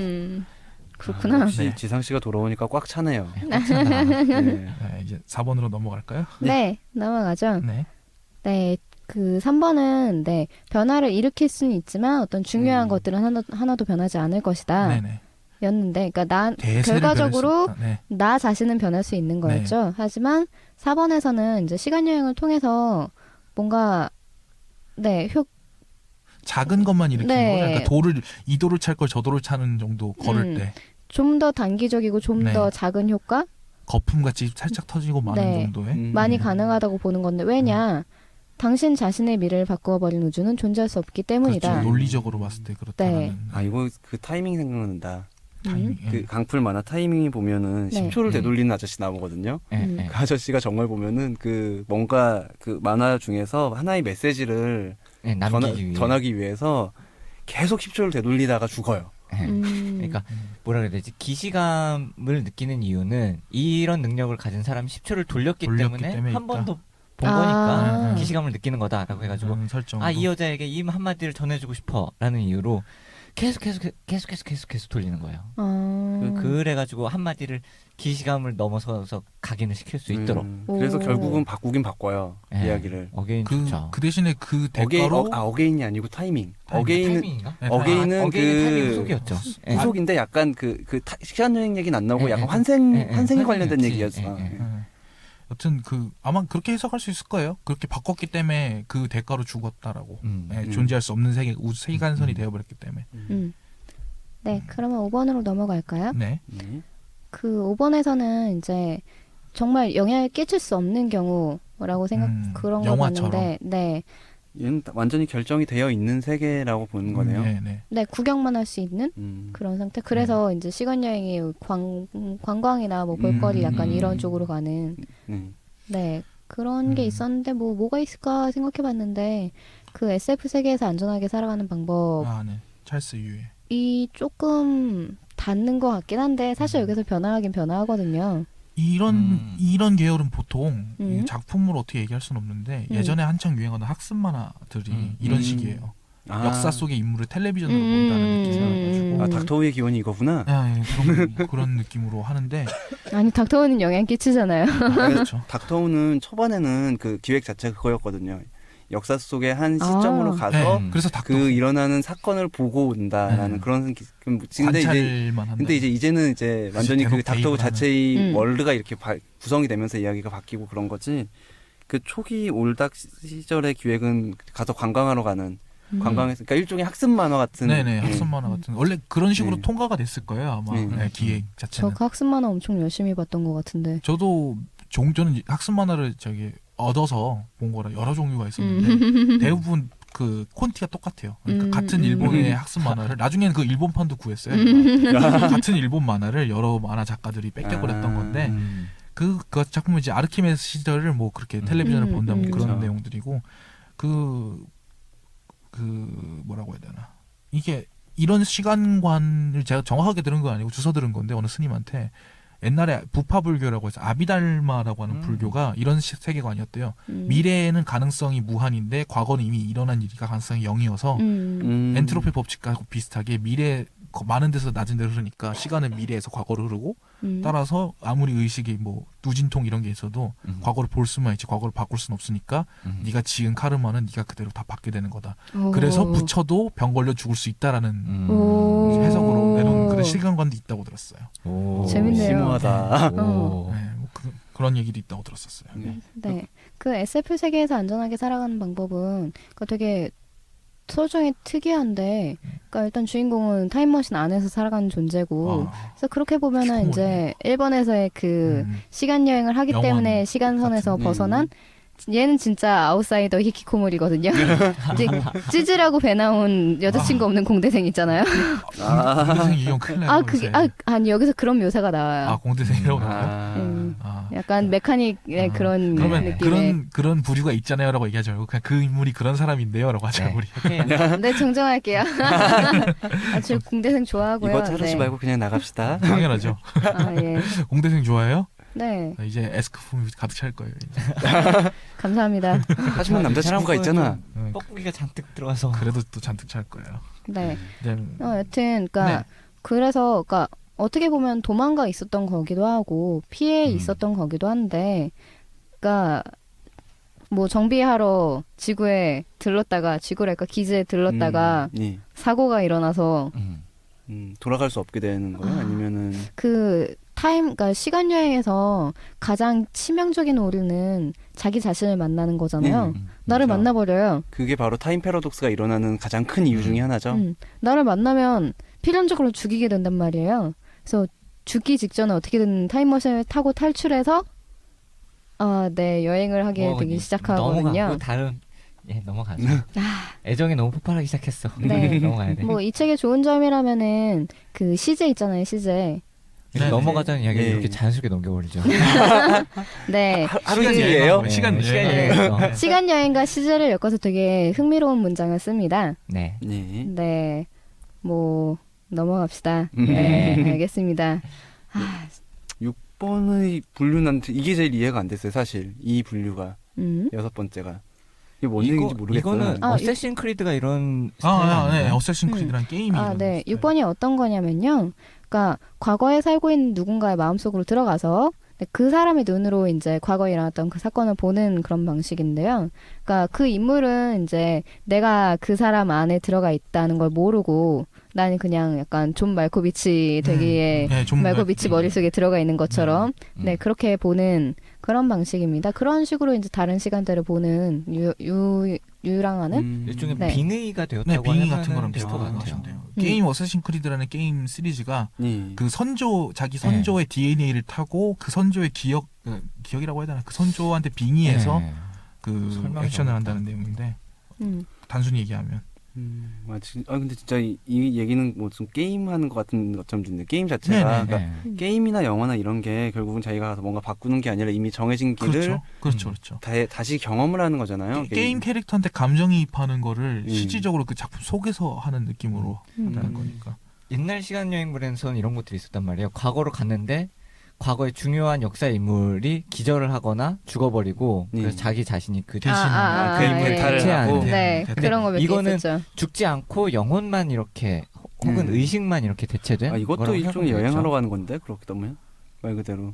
그렇구나. 역시 네. 지상 씨가 돌아오니까 꽉 차네요. 네. 네. 네, 이제 4번으로 넘어갈까요? 네, 넘어가죠. 네. 네, 그 3번은 네, 변화를 일으킬 수는 있지만 어떤 중요한 것들은 하나도 변하지 않을 것이다. 네네. 였는데, 그러니까 대세를 결과적으로 변할 수 있다. 네. 나 자신은 변할 수 있는 거였죠. 하지만 4번에서는 이제 시간 여행을 통해서 뭔가 네, 작은 것만 일으키는 네. 거죠. 그러니까 이 도를 찰 걸 저 도를 차는 정도 걸을 때 좀 더 단기적이고 좀 네. 더 작은 효과 거품같이 살짝 터지고 마는 네. 정도의 많이 가능하다고 보는 건데 왜냐? 당신 자신의 미래를 바꾸어 버린 우주는 존재할 수 없기 때문이다. 그렇죠. 논리적으로 봤을 때 그렇다는 네. 아 이거 그 타이밍 생각난다. 타이밍. 그 강풀 만화 타이밍이 보면은 네. 10초를 되돌리는 아저씨 나오거든요. 네. 그 아저씨가 정말 보면은 그 뭔가 그 만화 중에서 하나의 메시지를 네, 남기기 위해. 전하기 위해서 계속 10초를 되돌리다가 죽어요. 네. 그러니까 뭐라 그래야 되지? 기시감을 느끼는 이유는 이런 능력을 가진 사람이 10초를 돌렸기 때문에 한 번 더 본 거니까 기시감을 느끼는 거다라고 해가지고 설정. 이 여자에게 이 한마디를 전해주고 싶어라는 이유로 계속 돌리는 거예요. 그래가지고 한마디를 기시감을 넘어서서 각인을 시킬 수 있도록. 그래서 오. 결국은 바꾸긴 바꿔요. 네. 이야기를. 어게인 좋죠. 그 대신에 그 대가로 어게인이 아니고 타이밍. 타이밍인가? 네, 어게인은 어게인은 타이밍 그 후속이었죠. 네. 후속인데 약간 시간 여행 얘기는 안 나오고 네, 약간 네. 환생에 환생이었지. 관련된 얘기였어. 네. 여튼 아마 그렇게 해석할 수 있을 거예요. 그렇게 바꿨기 때문에 그 대가로 죽었다라고. 존재할 수 없는 세계관선이 되어버렸기 때문에. 네, 그러면 5번으로 넘어갈까요? 네. 그 5번에서는 이제 정말 영향을 끼칠 수 없는 경우라고 그런 거 영화처럼. 봤는데, 네, 얘는 완전히 결정이 되어 있는 세계라고 보는 거네요. 네. 네 구경만 할 수 있는 그런 상태. 그래서 이제 시간 여행이 관광이나 뭐 볼거리 약간 이런 쪽으로 가는. 네, 그런 게 있었는데 뭐가 있을까 생각해봤는데 그 SF 세계에서 안전하게 살아가는 방법. 아, 네. 찰스 유의. 이 조금 닿는 것 같긴 한데 사실 여기서 변화하긴 변화하거든요. 이런 계열은 보통 이 작품으로 어떻게 얘기할 수는 없는데 예전에 한창 유행하던 학습 만화들이 이런 식이에요. 역사 속의 인물을 텔레비전으로 본다는 느낌이 나가지고 닥터우의 기원이 이거구나. 그런 느낌으로 하는데 아니 닥터우는 영향 끼치잖아요. 그렇죠. 닥터우는 초반에는 그 기획 자체가 그거였거든요. 역사 속의 한 시점으로 가서 그래서 그 일어나는 사건을 보고 온다라는 그런 근데 이제는 이제 완전히 그 닥터우 자체의 월드가 이렇게 구성이 되면서 이야기가 바뀌고 그런 거지. 그 초기 올닥 시절의 기획은 가서 관광하러 가는 관광에서 그러니까 일종의 학습 만화 같은. 네네 학습 만화 같은. 원래 그런 식으로 통과가 됐을 거예요 아마 기획 자체는. 저 학습 만화 엄청 열심히 봤던 것 같은데. 저도 저는 학습 만화를 얻어서 본 거라 여러 종류가 있었는데 대부분 그 콘티가 똑같아요. 그러니까 같은 일본의 학습 만화를 나중에는 그 일본판도 구했어요. 같은 일본 만화를 여러 만화 작가들이 뺏겨버렸던 건데 그 작품은 이제 아르키메데스 시절을 뭐 그렇게 텔레비전을 본다 뭐 그런 내용들이고 그 뭐라고 해야 되나 이게 이런 시간관을 제가 정확하게 들은 건 아니고 주워 들은 건데 어느 스님한테 옛날에 부파불교라고 해서 아비달마라고 하는 불교가 이런 세계관이었대요. 미래에는 가능성이 무한인데 과거는 이미 일어난 일이가 가능성이 0이어서 엔트로피 법칙과 비슷하게 미래 많은 데서 낮은 데로 흐르니까 시간은 미래에서 과거로 흐르고 따라서 아무리 의식이 뭐 누진통 이런 게 있어도 과거를 볼 수만 있지 과거를 바꿀 수는 없으니까 네가 지은 카르마는 네가 그대로 다 받게 되는 거다. 그래서 붙여도 병 걸려 죽을 수 있다라는 해석으로 내놓은 그런 시간관도 있다고 들었어요. 재밌네요. 심오하다. 네, 뭐 그런 얘기도 있다고 들었었어요. 네. 그 SF 세계에서 안전하게 살아가는 방법은 그러니까 되게 설정이 특이한데, 그러니까 일단 주인공은 타임머신 안에서 살아가는 존재고, 그래서 그렇게 보면은 이제 일본에서의 그 시간 여행을 하기 때문에 시간선에서 벗어난 얘는 진짜 아웃사이더 히키코모리거든요. 이제 찌질하고 배 나온 여자친구 없는 공대생 있잖아요. 공대생 이용 큰일 나요. 아니 여기서 그런 묘사가 나와요. 공대생이라고 나와요? 약간 메카닉의 그런 그러면 그런 부류가 있잖아요라고 얘기하지 말고 그냥 그 인물이 그런 사람인데요라고 하자 우리. 네, 정정할게요. 저 공대생 좋아하고요. 이거 자르지 말고 그냥 나갑시다. 당연하죠. 예. 공대생 좋아해요? 네. 이제 에스크품이 가득 찰 거예요. 이제. 감사합니다. 하지만 남자친구가 있잖아. 뻐꾸기가 잔뜩 들어와서. 그래도 또 잔뜩 찰 거예요. 네. 여튼 그러니까 그래서 그러니까 어떻게 보면 도망가 있었던 거기도 하고 피해 있었던 거기도 한데, 그러니까 뭐 정비하러 지구에 들렀다가 지구랄까 기지에 들렀다가 사고가 일어나서 돌아갈 수 없게 되는 거예요? 아니면은 그러니까 시간 여행에서 가장 치명적인 오류는 자기 자신을 만나는 거잖아요. 나를 그렇죠. 만나버려요. 그게 바로 타임 패러독스가 일어나는 가장 큰 이유 중에 하나죠. 나를 만나면 필연적으로 죽이게 된단 말이에요. 그래서 죽기 직전에 어떻게든 타임머신을 타고 탈출해서 여행을 하게 되기 시작하거든요. 넘어가고 다른 넘어가죠. 애정이 너무 폭발하기 시작했어. 네. 넘어가야 돼. 뭐 이 책의 좋은 점이라면은 그 시제 있잖아요, 시제. 넘어가자는 이야기를 이렇게 자연스럽게 넘겨버리죠. 네. 하루 일이에요? 시간 여행과 시제를 엮어서 되게 흥미로운 문장을 씁니다. 네. 네. 뭐 넘어갑시다. 네, 알겠습니다. 6번의 분류는 이게 제일 이해가 안 됐어요, 사실. 이 분류가. 6번째가. 이게 뭔 얘기인지 모르겠어요. 이거는 어쌔신 크리드가 이런 네. 어쌔신 크리드라는 게임이 네. 6번이 어떤 거냐면요. 그러니까 과거에 살고 있는 누군가의 마음속으로 들어가서 그 사람의 눈으로 이제 과거에 일어났던 그 사건을 보는 그런 방식인데요. 그러니까 그 인물은 이제 내가 그 사람 안에 들어가 있다는 걸 모르고 나는 그냥 약간 존 말코비치 되기에 존 말코비치 머릿속에 들어가 있는 것처럼 그렇게 보는 그런 방식입니다. 그런 식으로 이제 다른 시간대를 보는 유랑하는 일종의 빙의가 되었다고 빙의 같은 거랑 비슷한 것 같아요. 게임 어쌔신 크리드라는 게임 시리즈가 그 자기 선조의 DNA를 타고 그 선조의 기억이라고 해야 되나? 그 선조한테 빙의해서 그 액션을 한다는 내용인데 단순히 얘기하면 근데 진짜 이 얘기는 뭐 좀 게임하는 것 같은 것처럼 듣는데 게임 자체가 그러니까 게임이나 영화나 이런 게 결국은 자기가 가서 뭔가 바꾸는 게 아니라 이미 정해진 길을 그렇죠. 다시 경험을 하는 거잖아요. 게임 캐릭터한테 감정이입하는 거를 실질적으로 그 작품 속에서 하는 느낌으로 한다는 거니까. 옛날 시간 여행물에서는 이런 것들이 있었단 말이에요. 과거로 갔는데 과거에 중요한 역사 인물이 기절을 하거나 죽어버리고 그래서 자기 자신이 그 대신 그 인물을 탈하고 네, 그런 거 몇 개 이거는 있었죠. 죽지 않고 영혼만 이렇게 혹은 의식만 이렇게 대체된 이것도 거라고 일종의 생각하면 여행하러 되겠죠. 가는 건데 그렇게 보면 말 그대로.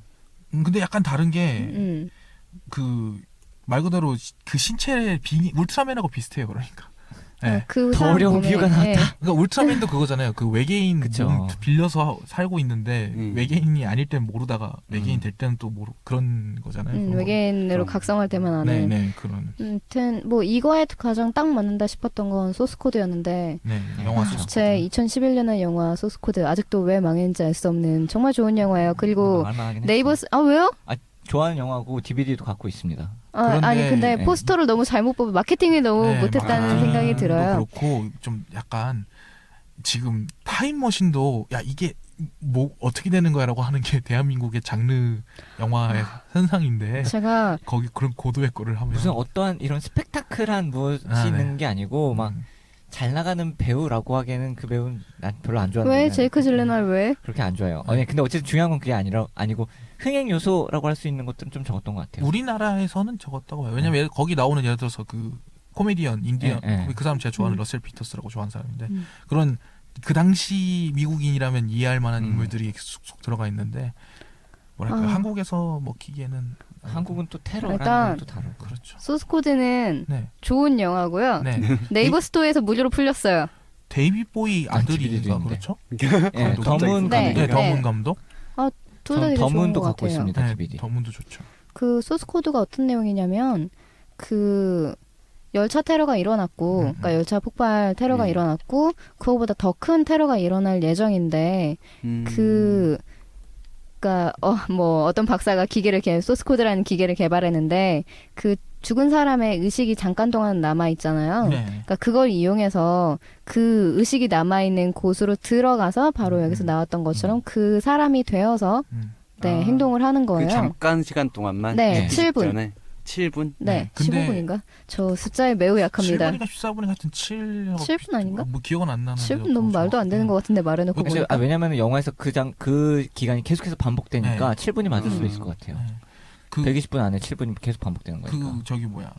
근데 약간 다른 게 그 말 그대로 그 신체의 울트라맨하고 비슷해요. 그러니까. 네. 그 더 사람 어려운 몸에, 비유가 나왔다. 네. 그러니까 울트라맨도 그거잖아요. 그 외계인 그쵸. 몸 빌려서 살고 있는데 외계인이 아닐 땐 모르다가 외계인 될 때는 또 모르 그런 거잖아요. 그런 외계인으로 각성할 때만 아는. 네, 그런. 아무튼 뭐 이거에 가장 딱 맞는다 싶었던 건 소스코드였는데 네, 영화 소스. 제 2011년의 영화 소스코드 아직도 왜 망했는지 알 수 없는 정말 좋은 영화예요. 그리고 말만하긴 네이버 했죠. 왜요? 좋아하는 영화고 DVD도 갖고 있습니다. 아니 근데 네. 포스터를 너무 잘못 보고 마케팅을 너무 네, 못했다는 생각이 들어요. 그렇고 좀 약간 지금 타임머신도 야 이게 뭐 어떻게 되는 거야라고 하는 게 대한민국의 장르 영화의 현상인데 제가 거기 그런 고도의 거를 하면 무슨 어떠한 이런 스펙타클한 무엇이 있는 게 아니고 막 잘 나가는 배우라고 하기에는 그 배우는 난 별로 안 좋아하는데 왜 제이크 질레날 왜? 그렇게 안 좋아요. 아니 근데 어쨌든 중요한 건 그게 아니고 흥행 요소라고 할 수 있는 것들은 좀 적었던 것 같아요. 우리나라에서는 적었다고 봐요. 왜냐면 거기 나오는 예를 들어서 그 코미디언 인디언 그 사람 제가 좋아하는 러셀 피터스라고 좋아하는 사람인데 그런 그 당시 미국인이라면 이해할 만한 인물들이 쏙쏙 들어가 있는데 뭐랄까 한국에서 먹히기에는 한국은 또 테러라는 일단 건 또 다르고 그렇죠. 소스코드는 네. 좋은 영화고요. 네. 네이버 스토어에서 무료로 풀렸어요. 데이빗 보이 DVD도 아들인가 있는데. 그렇죠? 예, 더문 네. 네, 감독. 더문 감독. 둘 다 되게 좋은 더문도 것 갖고 같아요. 있습니다. 네, DVD. 더문도 좋죠. 그 소스코드가 어떤 내용이냐면 그 열차 테러가 일어났고, 그러니까 열차 폭발 테러가 일어났고, 그거보다 더 큰 테러가 일어날 예정인데, 그러니까 뭐 어떤 박사가 소스코드라는 기계를 개발했는데, 그 죽은 사람의 의식이 잠깐 동안 남아 있잖아요. 네. 그러니까 그걸 이용해서 그 의식이 남아 있는 곳으로 들어가서 바로 여기서 나왔던 것처럼 그 사람이 되어서 네, 행동을 하는 거예요. 그 잠깐 시간 동안만. 네, 네. 7분. 7분? 네, 근데 15분인가? 저 숫자에 매우 약합니다. 7분인가 14분인가 하여튼 7분 아닌가? 뭐 기억은 안 나는데 7분 너무 말도 안 되는 것 같은데 말해놓고 그치, 보니까. 왜냐면 영화에서 그 기간이 계속해서 반복되니까 7분이 맞을 수도 있을 것 같아요. 네. 그 120분 안에 7분이 계속 반복되는 거니까. 그 저기 뭐야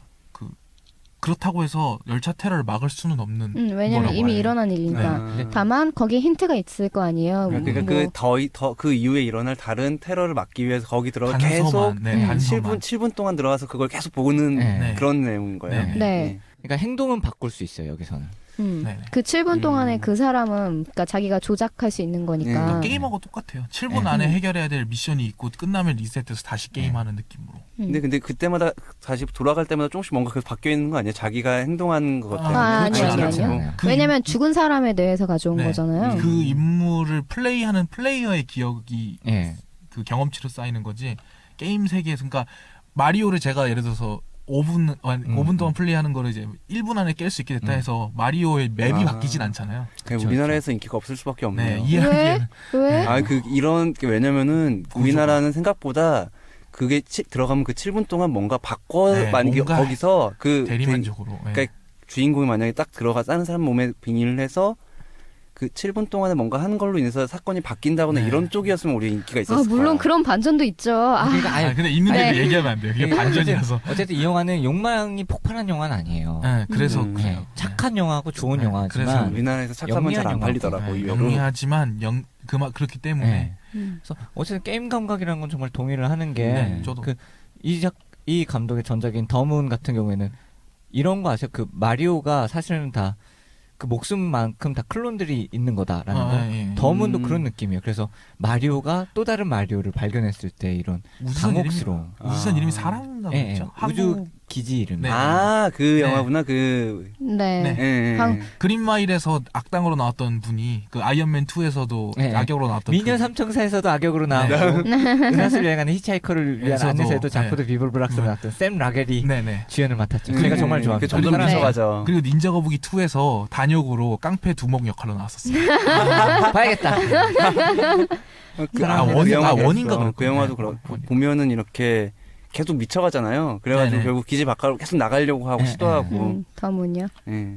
그렇다고 해서 열차 테러를 막을 수는 없는 왜냐면 거라고 이미 해요. 일어난 일이니까. 네. 다만 거기에 힌트가 있을 거 아니에요. 그러니까 그 이후에 일어날 다른 테러를 막기 위해서 거기 들어가 계속 단서만, 네, 단서만. 7분 동안 들어가서 그걸 계속 보는 네. 그런 내용인 거예요. 네. 네. 그러니까 행동은 바꿀 수 있어요 여기서는. 네. 그 7분 동안에 그 사람은 그러니까 자기가 조작할 수 있는 거니까. 그러니까 게임하고 똑같아요. 7분 안에 해결해야 될 미션이 있고 끝나면 리셋돼서 다시 게임하는 느낌으로. 근데 그때마다 다시 돌아갈 때마다 조금씩 뭔가 계속 바뀌어 있는 거 아니에요? 자기가 행동하는 것 때문에. 그렇지 아니요. 않아요. 그 왜냐면 죽은 사람에 대해서 가져온 네. 거잖아요. 그 인물을 플레이하는 플레이어의 기억이 예. 그 경험치로 쌓이는 거지 게임 세계에서 그러니까 마리오를 제가 예를 들어서 5분 동안 플레이하는 거를 이제 1분 안에 깰 수 있게 됐다 해서 마리오의 맵이 바뀌진 않잖아요. 그냥 우리나라에서 인기가 없을 수밖에 네, 없네요. 이야기는 왜? 이런 왜냐면은 구조가. 우리나라는 생각보다 그게 들어가면 그 7분 동안 뭔가 네, 만약에 뭔가 거기서 그 대리만족으로. 네. 그러니까 주인공이 만약에 딱 들어가 다른 사람 몸에 빙의를 해서 그 7분 동안에 뭔가 하는 걸로 인해서 사건이 바뀐다거나 네. 이런 쪽이었으면 우리 인기가 있었을 거야. 물론 그런 반전도 있죠. 그러니까 근데 있는데 네. 얘기하면 안 돼요. 이게 반전이라서. 어쨌든 이 영화는 욕망이 폭발한 영화는 아니에요. 네, 그래서 네. 그래요. 착한 영화고 좋은 네, 영화지만 그래서 우리나라에서 착하면 잘 안 영리한 팔리더라고. 네, 의외로. 영리하지만 그렇기 때문에 네. 그래서 어쨌든 게임 감각이라는 건 정말 동의를 하는 게 네, 저도. 이 감독의 전작인 더문 같은 경우에는 이런 거 아세요? 그 마리오가 사실은 다 그 목숨만큼 다 클론들이 있는 거다라는 거. 예. 더문도 그런 느낌이에요. 그래서 마리오가 또 다른 마리오를 발견했을 때 이런 당혹스러움. 우주선 이름이 사랑인가 예, 그렇죠? 우주 기지 이름. 네. 그 네. 영화구나. 네. 예. 그린마일에서 악당으로 나왔던 분이 그 아이언맨 2에서도 네. 악역으로 나왔던 미녀 그- 삼총사에서도 악역으로 나오고 은하수를 여행하는 히치하이커를 위한 에서도, 안내서에도 네. 자포드 비블브락스로 나왔던 샘 라겔이 네네. 주연을 맡았죠. 제가 정말 좋아합니다. 그 점점 그리고- 미쳐가죠. 그리고 닌자 거북이 2에서 단역으로 깡패 두목 역할로 나왔었어요. 봐야겠다. 원인가 그 그럴 영화도 거예요. 보면은 이렇게 계속 미쳐가잖아요. 그래가지고 네네. 결국 기지 밖으로 계속 나가려고 하고 네, 시도하고. 더문요. 예.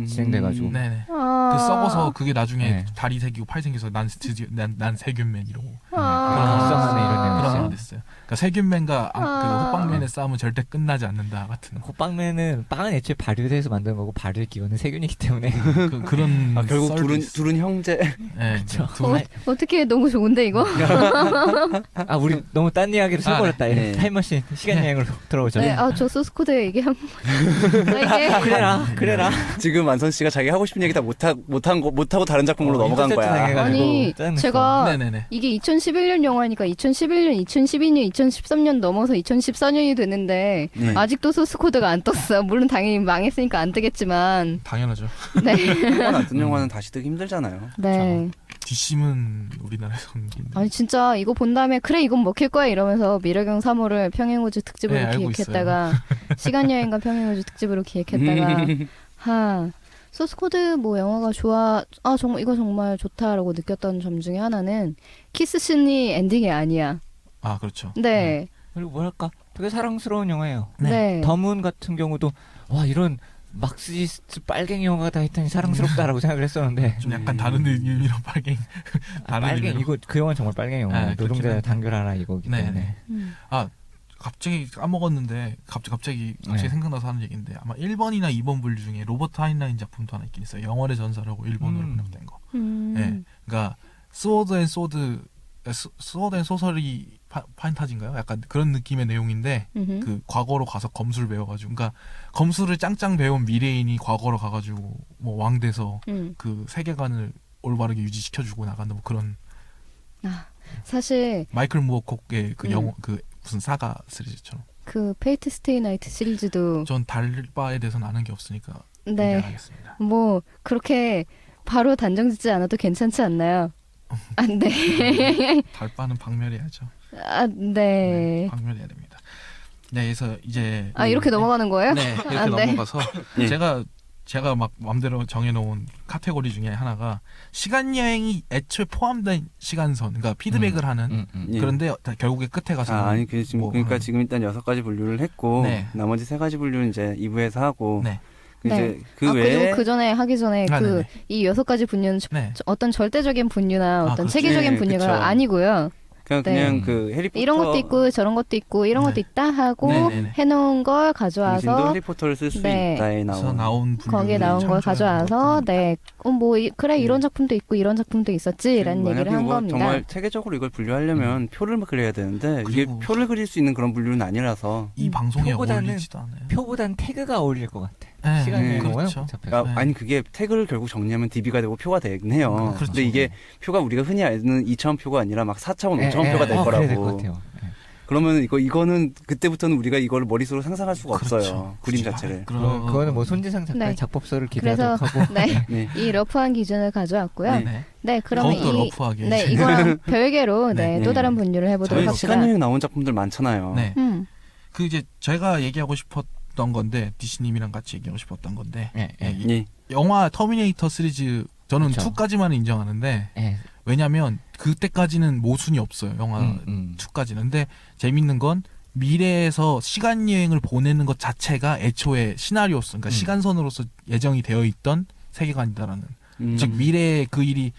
진행돼가지고. 네네. 아. 그 썩어서 그게 나중에 네. 다리 새기고 팔 생겨서 난 드디어 난 세균맨 이러고 아. 불쌍하네, 이런 내용 그런 있어요. 거 됐어요. 그러니까 세균맨과 그 아. 호빵맨의 싸움은 절대 끝나지 않는다 같은 호빵맨은 빵은 애초에 발효돼서 만든 거고 발효의 기원은 세균이기 때문에 그런 아, 결국 썰도 둘은 있어요. 둘은 형제. 네, 그쵸. 둘- 어떻게 너무 좋은데 이거? 아 우리 너무 딴 이야기로 새버렸다. 네. 타임머신 시간 여행으로 돌아오죠. 네, 저 소스코드 얘기 한 번. 이게 그래라. 지금 완선 씨가 자기 하고 싶은 얘기 다 못하고 다른 작품으로 넘어간 거야. 아니 짜증냈어. 제가 네네네. 이게 2011년 영화니까 2011년, 2012년, 2013년 넘어서 2014년이 됐는데 네. 아직도 소스코드가 안 떴어요. 물론 당연히 망했으니까 안 뜨겠지만. 당연하죠. 네. 한번 안 뜬 영화는 다시 뜨기 힘들잖아요. 네. 뒷심은 우리나라에서는 아니 진짜 이거 본 다음에 그래 이건 먹힐 거야 이러면서 미래경 3호를 평행우주 특집으로 네, 알고 기획했다가 시간여행과 평행우주 특집으로 기획했다가 소스코드 뭐 영화가 좋아 정말 이거 정말 좋다라고 느꼈던 점 중에 하나는 키스씬이 엔딩이 아니야. 아 그렇죠. 네. 그리고 뭐랄까 되게 사랑스러운 영화예요. 네. 더문 같은 경우도 와 이런 막스지스트 빨갱이 영화가 다 있다니 사랑스럽다라고 생각을 했었는데 좀 약간 다른 의미로 빨갱 다른 빨갱 의미로. 이거 그 영화는 정말 빨갱이 영화. 네, 그렇긴 노동자의 한데. 단결하라 이거기 네, 때문에. 네. 갑자기 까먹었는데 갑자기 네. 생각나서 하는 얘기인데 아마 1번이나 2번 분류 중에 로버트 하인라인 작품도 하나 있긴 있어요. 영월의 전설하고 일본어로 번역된 거. 네. 그러니까 스워드 앤 소설이 판타지인가요? 약간 그런 느낌의 내용인데 그 과거로 가서 검술 배워가지고 그러니까 검술을 짱짱 배운 미래인이 과거로 가가지고 뭐 왕돼서 그 세계관을 올바르게 유지시켜주고 나간다 뭐 그런 사실 마이클 무어콕의 그 영화 그 무슨 사가 시리즈처럼 그 페이트 스테이 나이트 시리즈도 전 달바에 대해서는 아는 게 없으니까 네. 얘기하겠습니다. 뭐 그렇게 바로 단정짓지 않아도 괜찮지 않나요? 안 돼. 달바는 박멸해야죠. 네. 박멸해야 됩니다. 네, 그래서 이제 이렇게 넘어가는 거예요? 네, 이렇게 네. 넘어가서 네. 제가 막 마음대로 정해놓은 카테고리 중에 하나가 시간 여행이 애초에 포함된 시간선, 그러니까 피드백을 하는 예. 그런데 결국에 끝에 가서 아니 그러니까 지금 일단 6가지 분류를 했고 네. 나머지 3가지 분류는 이제 2부에서 하고 네. 이제 그 그리고 외에 그 전에 하기 전에 네네. 이 6가지 분류는 네. 어떤 절대적인 분류나 어떤 그렇죠. 체계적인 네, 분류가 그쵸. 아니고요. 그냥 네. 그 해리포터 이런 것도 있고 저런 것도 있고 이런 것도 네. 있다 하고 네네네. 해놓은 걸 당신도 가져와서 해리포터를 쓸 수 네. 있다에 그래서 나온 나온 거기에 나온 걸 가져와서 그래 이런 작품도 있고 이런 작품도 있었지라는 얘기를 한 뭐 겁니다. 정말 체계적으로 이걸 분류하려면 표를 그려야 되는데 이게 그리고- 표를 그릴 수 있는 그런 분류는 아니라서 이 방송에 표보다는 어울리지도 않아요. 표보단 태그가 어울릴 것 같아. 네, 시간 여행 그렇죠. 워낙 복잡해서. 그러니까 네. 아니 그게 태그를 결국 정리하면 DB가 되고 표가 되긴 해요. 그렇죠. 근데 이게 표가 우리가 흔히 아는 2차원 표가 아니라 막 4차원, 5차원 예, 표가 될 그래야 될 거라고. 것 같아요. 예. 그러면 이거는 그때부터는 우리가 이걸 머릿속으로 상상할 수가 그렇죠. 없어요. 그림 자체를. 그거는 뭐 손지상 작가의 네. 작법서를 그래서 기대하도록 하고 네, 네. 이 러프한 기준을 가져왔고요. 네. 네, 그러면 더욱더 러프하게. 네, 이거랑 별개로 네. 또 다른 분류를 해보도록 저희 합시다. 시간 여행 나온 작품들 많잖아요. 네. 음. 이제 제가 얘기하고 싶었던 건데 디시님이랑 같이 얘기하고 싶었던 건데 예, 예. 이 예. 영화 터미네이터 시리즈 저는 그쵸. 2까지만은 인정하는데 예. 왜냐면 그때까지는 모순이 없어요. 영화 2까지는. 근데 재밌는 건 미래에서 시간 여행을 보내는 것 자체가 애초에 시나리오스, 그러니까 시간선으로서 예정이 되어 있던 세계관이다라는. 즉 미래에 그 일이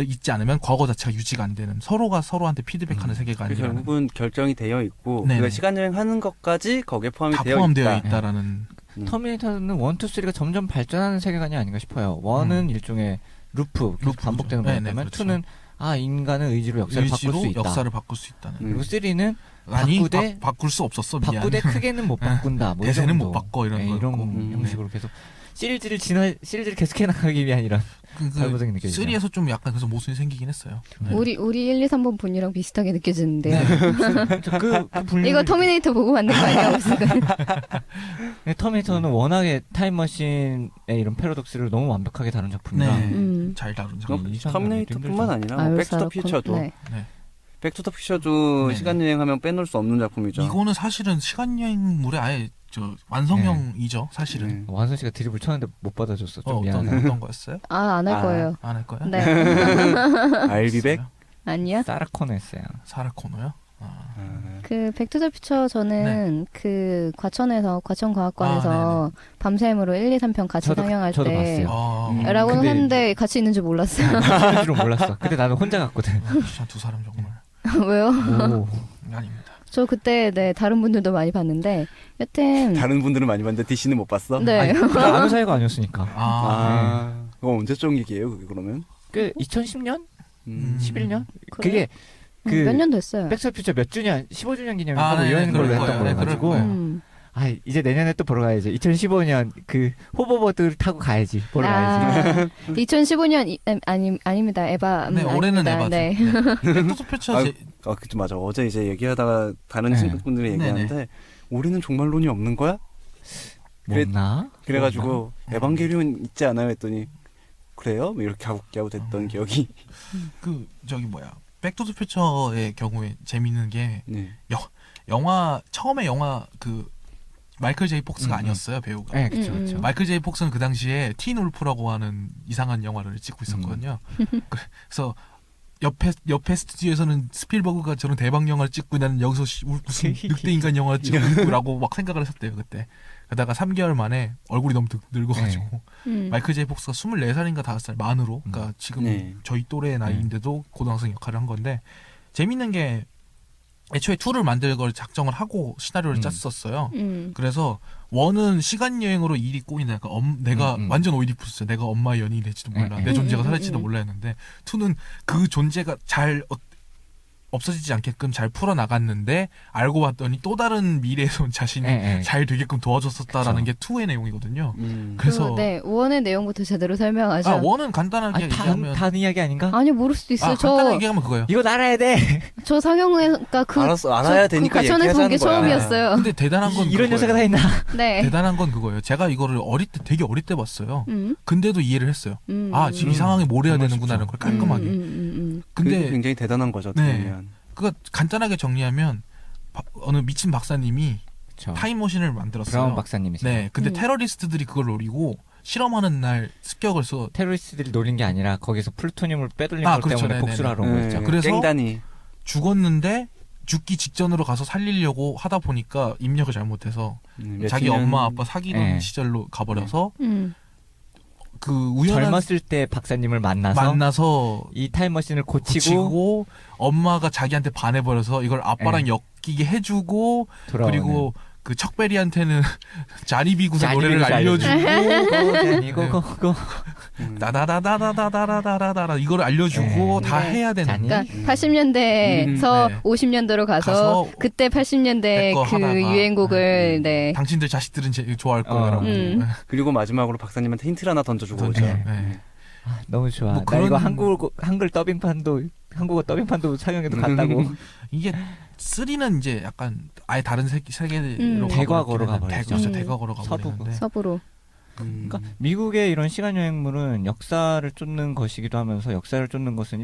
있지 않으면 과거 자체가 유지가 안 되는 서로가 서로한테 피드백하는 세계관이라는. 결국은 결정이 되어 있고 네네. 우리가 시간 여행하는 것까지 거기에 포함이 다 되어 포함되어 있다. 있다라는. 터미네이터는 1, 2, 3가 점점 발전하는 세계관이 아닌가 싶어요. 1은 일종의 루프, 계속 루프죠. 반복되는 네네, 거였다면 그렇죠. 2는 인간은 의지로 역사를 바꿀 수 있다. 역사를 바꿀 수 있다는. 그리고 3는 아니 바꾸되- 바꿀 수 없었어. 미안. 바꾸되 크게는 못 바꾼다. 뭐 이 대세는 정도. 못 바꿔 이런 예, 거였고. 이런 형식으로 계속 시리즈를 계속해 나가기 위한 이런 발버둥이 느껴지죠. 3에서 좀 약간 그래서 모순이 생기긴 했어요. 네. 우리 1, 2, 3번 분류랑 비슷하게 느껴지는데요. 그 분류 이거 터미네이터 보고 만든 거 아니야? 무슨 터미네이터는 워낙에 타임머신의 이런 패러독스를 너무 완벽하게 다룬 작품이라 네. 잘 다룬 작품. 이 장면이 터미네이터뿐만 아니라 아유, 백투더 사놓고. 퓨처도 네. 백투더 퓨처도 네. 시간 여행하면 빼놓을 수 없는 작품이죠. 이거는 사실은 시간 여행물에 아예 저 완성형이죠, 사실은. 완선 씨가 드립을 쳤는데 못 받아줬어. 좀 미안해. 어떤 거였어요? 안 할 거예요. 안 할 거야? 네. 알비백? 아니요. 사라 코너였어요. 사라 코너요? 그 백투더퓨처 저는 그 과천과학관에서 밤샘으로 1, 2, 3편 같이 상영할 저도 때 봤어요. 라고는 근데 했는데 같이 있는 줄 몰랐어요. 있는 줄은 몰랐어. 근데 나는 혼자 갔거든. 진짜 두 사람 정말. 왜요? 오. 아닙니다. 저 그때 다른 분들도 많이 봤는데 여튼 다른 분들은 많이 봤는데 DC는 못 봤어? 네. 아무 사이가 아니었으니까. 그거 언제적 얘기예요, 그게 그러면? 그 2010년? 11년? 그래? 그게 몇 년 됐어요. 백스퓨처 몇 주년? 15주년 기념이라고 네, 이런 걸 그럴 했던 거예요. 네, 그럴 거여가지고 거예요. 이제 내년에 또 보러 가야지. 2015년 그 호버보드 타고 가야지. 보러 가야지. 2015년 아닙니다. 에바. 네, 올해는 아닙니다. 에바죠. 네. 백투더퓨처 그쵸, 맞아. 어제 이제 얘기하다가 다른 네. 친구분들이 얘기하는데 올해는 종말론이 없는 거야? 뭐나? 그래가지고 에반게리온 있지 않아요? 했더니 그래요? 뭐 이렇게 하고 됐던 기억이. 그 저기 뭐야 백투더퓨처의 경우에 재밌는 게 네. 처음에 영화 그 마이클 제이 폭스가 아니었어요, 배우가. 네, 그쵸, 그쵸. 마이클 제이 폭스는 그 당시에 틴 울프라고 하는 이상한 영화를 찍고 있었거든요. 그래서 옆에 스튜디오에서는 스필버그가 저런 대박 영화를 찍고 나는 여기서 무슨 늑대 인간 영화를 찍고 있구라고 막 생각을 했었대요, 그때. 그러다가 3개월 만에 얼굴이 너무 늙어가지고 마이클 제이 폭스가 24살인가 5살 만으로, 그러니까 지금 네. 저희 또래 나이인데도 고등학생 역할을 한 건데, 재밌는 게 애초에 2를 만들 걸 작정을 하고 시나리오를 짰었어요. 그래서 1은 시간 여행으로 일이 꼬이니까 내가 완전 오이디푸스였어요. 내가 엄마의 연인이 될지도 몰라. 내 존재가 사라질지도 몰라 했는데 2는 그 존재가 잘 없어지지 않게끔 잘 풀어나갔는데 알고 봤더니 또 다른 미래에서 온 자신이 잘 되게끔 도와줬었다라는 게 2의 내용이거든요. 그래서 원의 내용부터 제대로 설명하죠. 1은 간단하게 얘기하면 단 이야기 아닌가? 아니 모를 수도 있어요. 간단하게 얘기하면 그거예요. 이거 알아야 돼. 저 상영회가 알아야 되니까 과천에서 본 게 얘기하자는 거야. 처음이었어요. 근데 대단한 건 이런 그거예요. 여자가 다 있나? 네. 대단한 건 그거예요. 제가 이거를 되게 어릴 때 봤어요. 근데도 이해를 했어요. 지금 이 상황에 뭘 해야 되는구나라는 걸 깔끔하게. 근데 근데 굉장히 대단한 거죠. 네. 어떻게 보면. 그거 간단하게 정리하면 어느 미친 박사님이 그쵸. 타임머신을 만들었어요. 브라운 박사님이세요. 네, 근데 테러리스트들이 그걸 노리고 실험하는 날 습격을 써. 테러리스트들이 노린 게 아니라 거기서 플루토늄을 빼돌린 것 그렇죠. 때문에 네네네. 복수를 하러 온 거였죠. 그래서 땡단이. 죽었는데 죽기 직전으로 가서 살리려고 하다 보니까 입력을 잘못해서 자기 며칠 엄마 아빠 사귀던 네. 시절로 가버려서 그 우연한 젊었을 때 박사님을 만나서 이 타임머신을 고치고 엄마가 자기한테 반해버려서 이걸 아빠랑 엮이게 해주고 돌아오는. 그리고 그 척베리한테는 자니비구사 노래를 자니비구사 알려주고 그거 다다다다다다다다다다 이걸 알려주고 다 네. 해야 되는. 그러니까 80년대에서 네. 50년대로 가서 그때 80년대 거 그 하다가. 유행곡을 네. 당신들 자식들은 좋아할 거라고. 그리고 마지막으로 박사님한테 힌트를 하나 던져주고 오죠. 네. 너무 좋아. 뭐 나 이거 그런- 한글 더빙판도 한국어 더빙판도 상영해도 간다고. 이게 3는 이제 약간 아예 다른 세계로 대과거로 가버리죠. 대과거로 서부. 가버리는데. 서부로. 그러니까 미국의 이런 시간 여행물은 역사를 쫓는 것이기도 하면서 역사를 쫓는 것은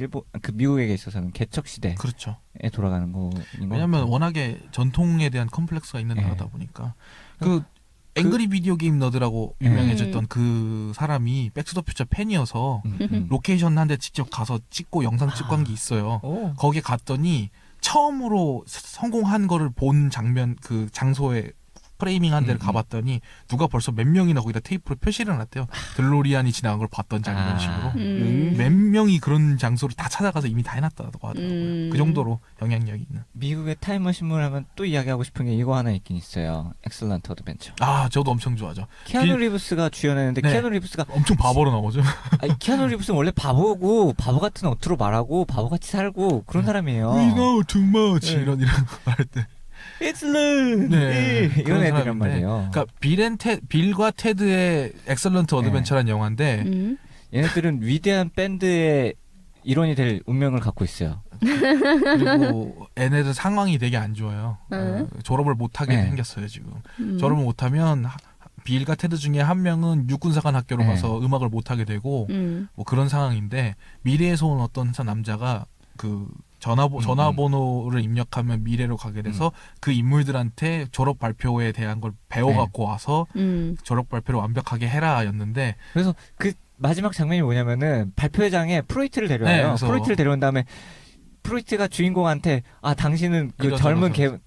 미국에게 있어서는 개척 시대에 그렇죠. 돌아가는 거인 것 왜냐하면 같아요. 워낙에 전통에 대한 컴플렉스가 있는 네. 나라다 보니까 그 앵그리 비디오 게임 너드라고 유명해졌던 그 사람이 백투더퓨처 팬이어서 로케이션 한 대 직접 가서 찍고 영상 찍고 한 게 있어요. 오. 거기에 갔더니 처음으로 성공한 거를 본 장면 그 장소에 프레이밍 한 데를 가봤더니 누가 벌써 몇 명이나 거기다 테이프로 표시를 해놨대요. 들로리안이 지나간 걸 봤던 장면 식으로. 몇 명이 그런 장소를 다 찾아가서 이미 다 해놨다고 하더라고요. 그 정도로 영향력이 있는. 미국의 타임머신물 하면 또 이야기하고 싶은 게 이거 하나 있긴 있어요. 엑셀런트 어드벤처. 저도 엄청 좋아하죠. 키아누 리브스가 주연했는데 네. 키아누 리브스가 엄청 바보로 나오죠. 키아누 리브스는 원래 바보고 바보 같은 어투로 말하고 바보같이 살고 그런 사람이에요. We know too much 네. 이런 말할 때. It's learn. 네, 이런 그런 애들이란 사람인데. 말이에요. 그러니까 빌과 테드의 엑셀런트 어드벤처라는 영화인데 얘네들은 위대한 밴드의 일원이 될 운명을 갖고 있어요. 그리고 얘네들 상황이 되게 안 좋아요. 졸업을 못하게 네. 생겼어요 지금. 졸업을 못하면 빌과 테드 중에 한 명은 육군사관 학교로 네. 가서 음악을 못하게 되고 뭐 그런 상황인데 미래에서 온 어떤 남자가 그 전화번호를 입력하면 미래로 가게 돼서 그 인물들한테 졸업 발표에 대한 걸 배워갖고 와서 졸업 발표를 완벽하게 해라였는데 그래서 그 마지막 장면이 뭐냐면은 발표회장에 프로이트를 네, 데려와요. 그래서- 프로이트를 데려온 다음에 프로이트가 주인공한테 당신은 그 이런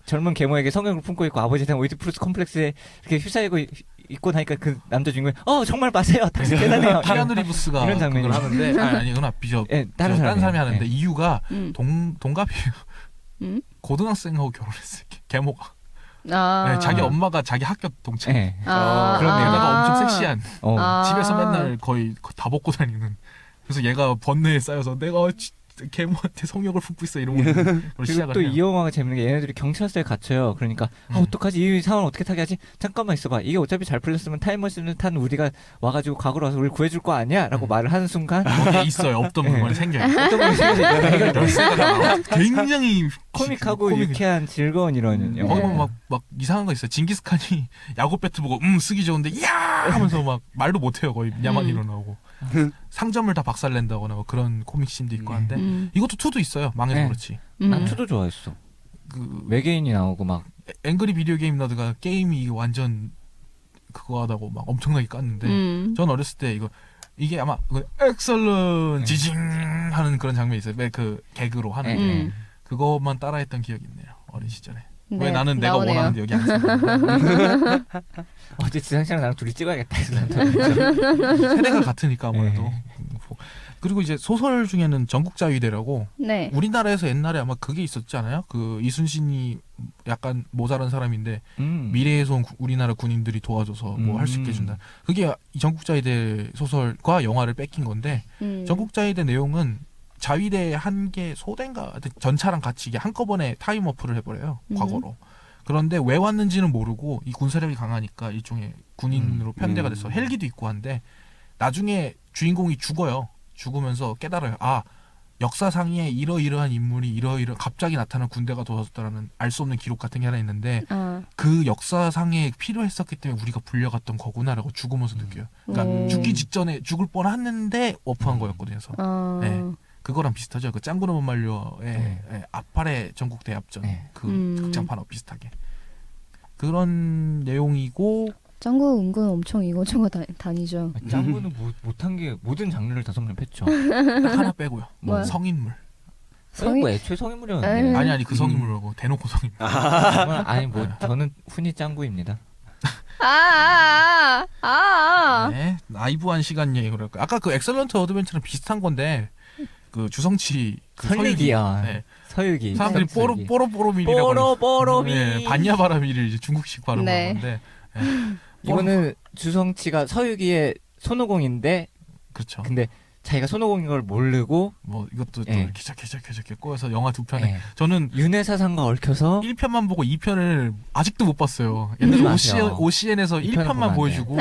젊은 계모에게 성욕을 품고 있고 아버지에 대한 오이디푸스 컴플렉스에 이렇게 휩싸이고 있고 나니까 그 남자 주인공이 정말 마세요. 당신 대단해요. 키아누 리브스가 이런 장면이 그걸 하는데 아니 그건 비저 예, 다른 사람이 사람이 하는데 이유가 음. 동갑이에요. 음? 고등학생하고 결혼했어요. 계모가. 아. 네, 자기 엄마가 자기 학교 동창. 예. 아. 그런 내용이 게다가 엄청 섹시한. 아. 집에서 맨날 거의 다 벗고 다니는. 그래서 얘가 번뇌에 쌓여서 내가 계모한테 성욕을 품고 있어 이러고 그걸 그리고 시작을 또 해요. 이 영화가 재밌는 게 얘네들이 경찰서에 갇혀요. 그러니까 어떡하지? 이 상황을 어떻게 타게 하지? 잠깐만 있어봐. 이게 어차피 잘 풀렸으면 타임머신을 탄 우리가 와가지고 과거로 와서 우리를 구해줄 거 아니야? 라고 말을 하는 순간 거기에 있어요. 없던 물건이 생겨요. 어떤 분이 열쇠가 나와. 굉장히 코믹하고 코믹. 유쾌한 즐거운 이런 영화. 거기 보면 막 이상한 거 있어요. 징기스칸이 야구 배트 보고 쓰기 좋은데 야 하면서 막 말도 못해요. 거의 야만 일어나고 상점을 다 박살낸다거나 뭐 그런 코믹 씬도 있고 한데 이것도 2도 있어요. 망해서 네. 그렇지. 난 2도 좋아했어. 그 외계인이 나오고 막 앵그리 비디오 게임 너드가 게임이 완전 그거 하다고 막 엄청나게 깠는데 전 어렸을 때 이게 아마 엑설런 지징 하는 그런 장면이 있어요. 왜 그 개그로 하는 그것만 따라했던 기억이 있네요. 어린 시절에. 네, 왜 나는 내가 나오네요. 원하는데 여기 안 쓰는 어제 지상 씨랑 나랑 둘이 찍어야겠다. 세대가 같으니까 아무래도. 네. 그리고 이제 소설 중에는 전국자위대라고 네. 우리나라에서 옛날에 아마 그게 있었지 않아요? 그 이순신이 약간 모자란 사람인데 미래에서 온 우리나라 군인들이 도와줘서 뭐 할 수 있게 해준다. 그게 이 전국자위대 소설과 영화를 뺏긴 건데 전국자위대 내용은 자위대 한 개 소대인가 전차랑 같이 이게 한꺼번에 타임워프를 해버려요. 과거로. 그런데 왜 왔는지는 모르고 이 군사력이 강하니까 일종의 군인으로 편대가 돼서 헬기도 있고 한데 나중에 주인공이 죽어요. 죽으면서 깨달아요. 역사상에 이러이러한 인물이 갑자기 나타난 군대가 도와줬다라는 알 수 없는 기록 같은 게 하나 있는데 그 역사상에 필요했었기 때문에 우리가 불려갔던 거구나라고 죽으면서 느껴요. 그러니까 죽기 직전에 죽을 뻔했는데 워프한 거였거든요. 그래서. 네. 그거랑 비슷하죠. 그 짱구는 못 말려의 아파레 전국 대합전 그 극장판하고 비슷하게 그런 내용이고 짱구 은근 엄청 이거저거 다니죠. 짱구는 못한 게 모든 장르를 다 섭렵했죠. 딱 하나 빼고요. 뭐야? 성인물. 뭐 애초에 성인물이었는데. 아니 그 성인물하고 대놓고 성인물. 아니 뭐 저는 흔히 짱구입니다. 네, 나이브한 시간 여행을 할까. 아까 그 엑셀런트 어드벤처랑 비슷한 건데 그 주성치 그 설리기야. 네. 서유기. 사람들이 서유기. 뽀로뽀로밀이라고 뽀로뽀로밀. 네, 반야바라밀을 이제 중국식 발음으로 네. 하는데 이거는 주성치가 서유기의 손오공인데 그렇죠. 근데 자기가 손오공인 걸 모르고 뭐 이것도 또 예. 이렇게 꼬여서 영화 2편에 예. 저는 윤회사상과 얽혀서 1편만 보고 2편을 아직도 못 봤어요. 옛날에 마세요. OCN에서 이 편은 1편만 보면 안 보여주고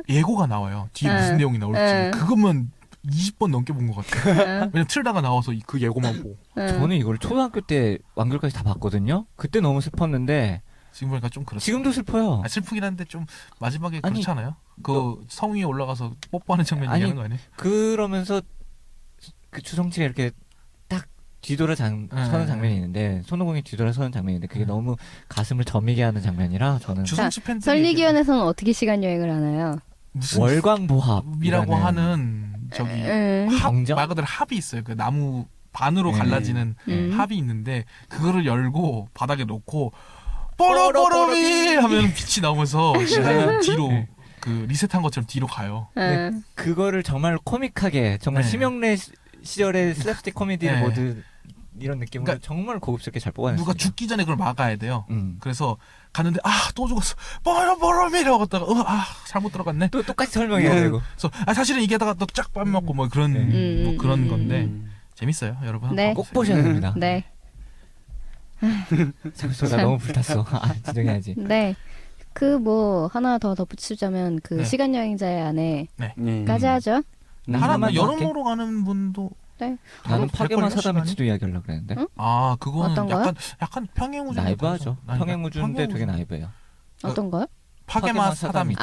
예고가 나와요. 뒤에 무슨 응. 내용이 나올지. 응. 그것만 20번 넘게 본 것 같아요. 왜냐면 틀다가 나와서 그 예고만 보고. 저는 이걸 초등학교 때 완결까지 다 봤거든요. 그때 너무 슬펐는데 지금 보니까 좀 그렇죠. 지금도 슬퍼요. 슬프긴 한데 좀 마지막에 아니, 그렇지 않아요? 그 성 위에 올라가서 뽀뽀하는 장면 아니, 얘기하는 거 아니에요? 그러면서 그 주성치가 이렇게 딱 뒤돌아 서는 장면이 있는데 손오공이 뒤돌아 서는 장면인데 그게 너무 가슴을 저미게 하는 장면이라 저는 주성치 팬들이 설리기원에서는 어떻게 시간 여행을 하나요? 무슨 월광보합이라고 하는 저기 정적? 말 그대로 합이 있어요. 그 나무 반으로 갈라지는 합이 있는데 그거를 열고 바닥에 놓고 뽀로뽀로미 하면 빛이 나오면서 시간이 뒤로 그 리셋한 것처럼 뒤로 가요. 그거를 정말 코믹하게 정말 네. 심영래 시절의 슬랩스틱 코미디를 네. 모두 이런 느낌으로 그러니까 정말 고급스럽게 잘 뽑아냈어요. 누가 죽기 전에 그걸 막아야 돼요. 그래서 가는데 또 죽었어. 뽀로뽀로미라고 갔다가 잘못 들어갔네. 또 똑같이 설명해야 되고. 그래서 사실은 이게다가 또 쫙 빨먹고 뭐 그런 뭐 그런 건데 재밌어요, 여러분. 네. 꼭 보셔야 됩니다. 네. 잠시만 나 너무 불탔어. 진정해야지. 네. 그 뭐 하나 더 덧붙이자면 그 네. 시간 여행자의 아내까지 하죠. 하나만 더 할게. 여름으로 가는 분도 나는 파괴만 될걸요, 사다 시간이? 미치도 이야기하려고 그랬는데. 응? 그거는 어떤 거요? 약간 평행우주 나이브하죠. 평행우주인데 되게 나이브해요. 어떤 거요? 파게마 사다미치.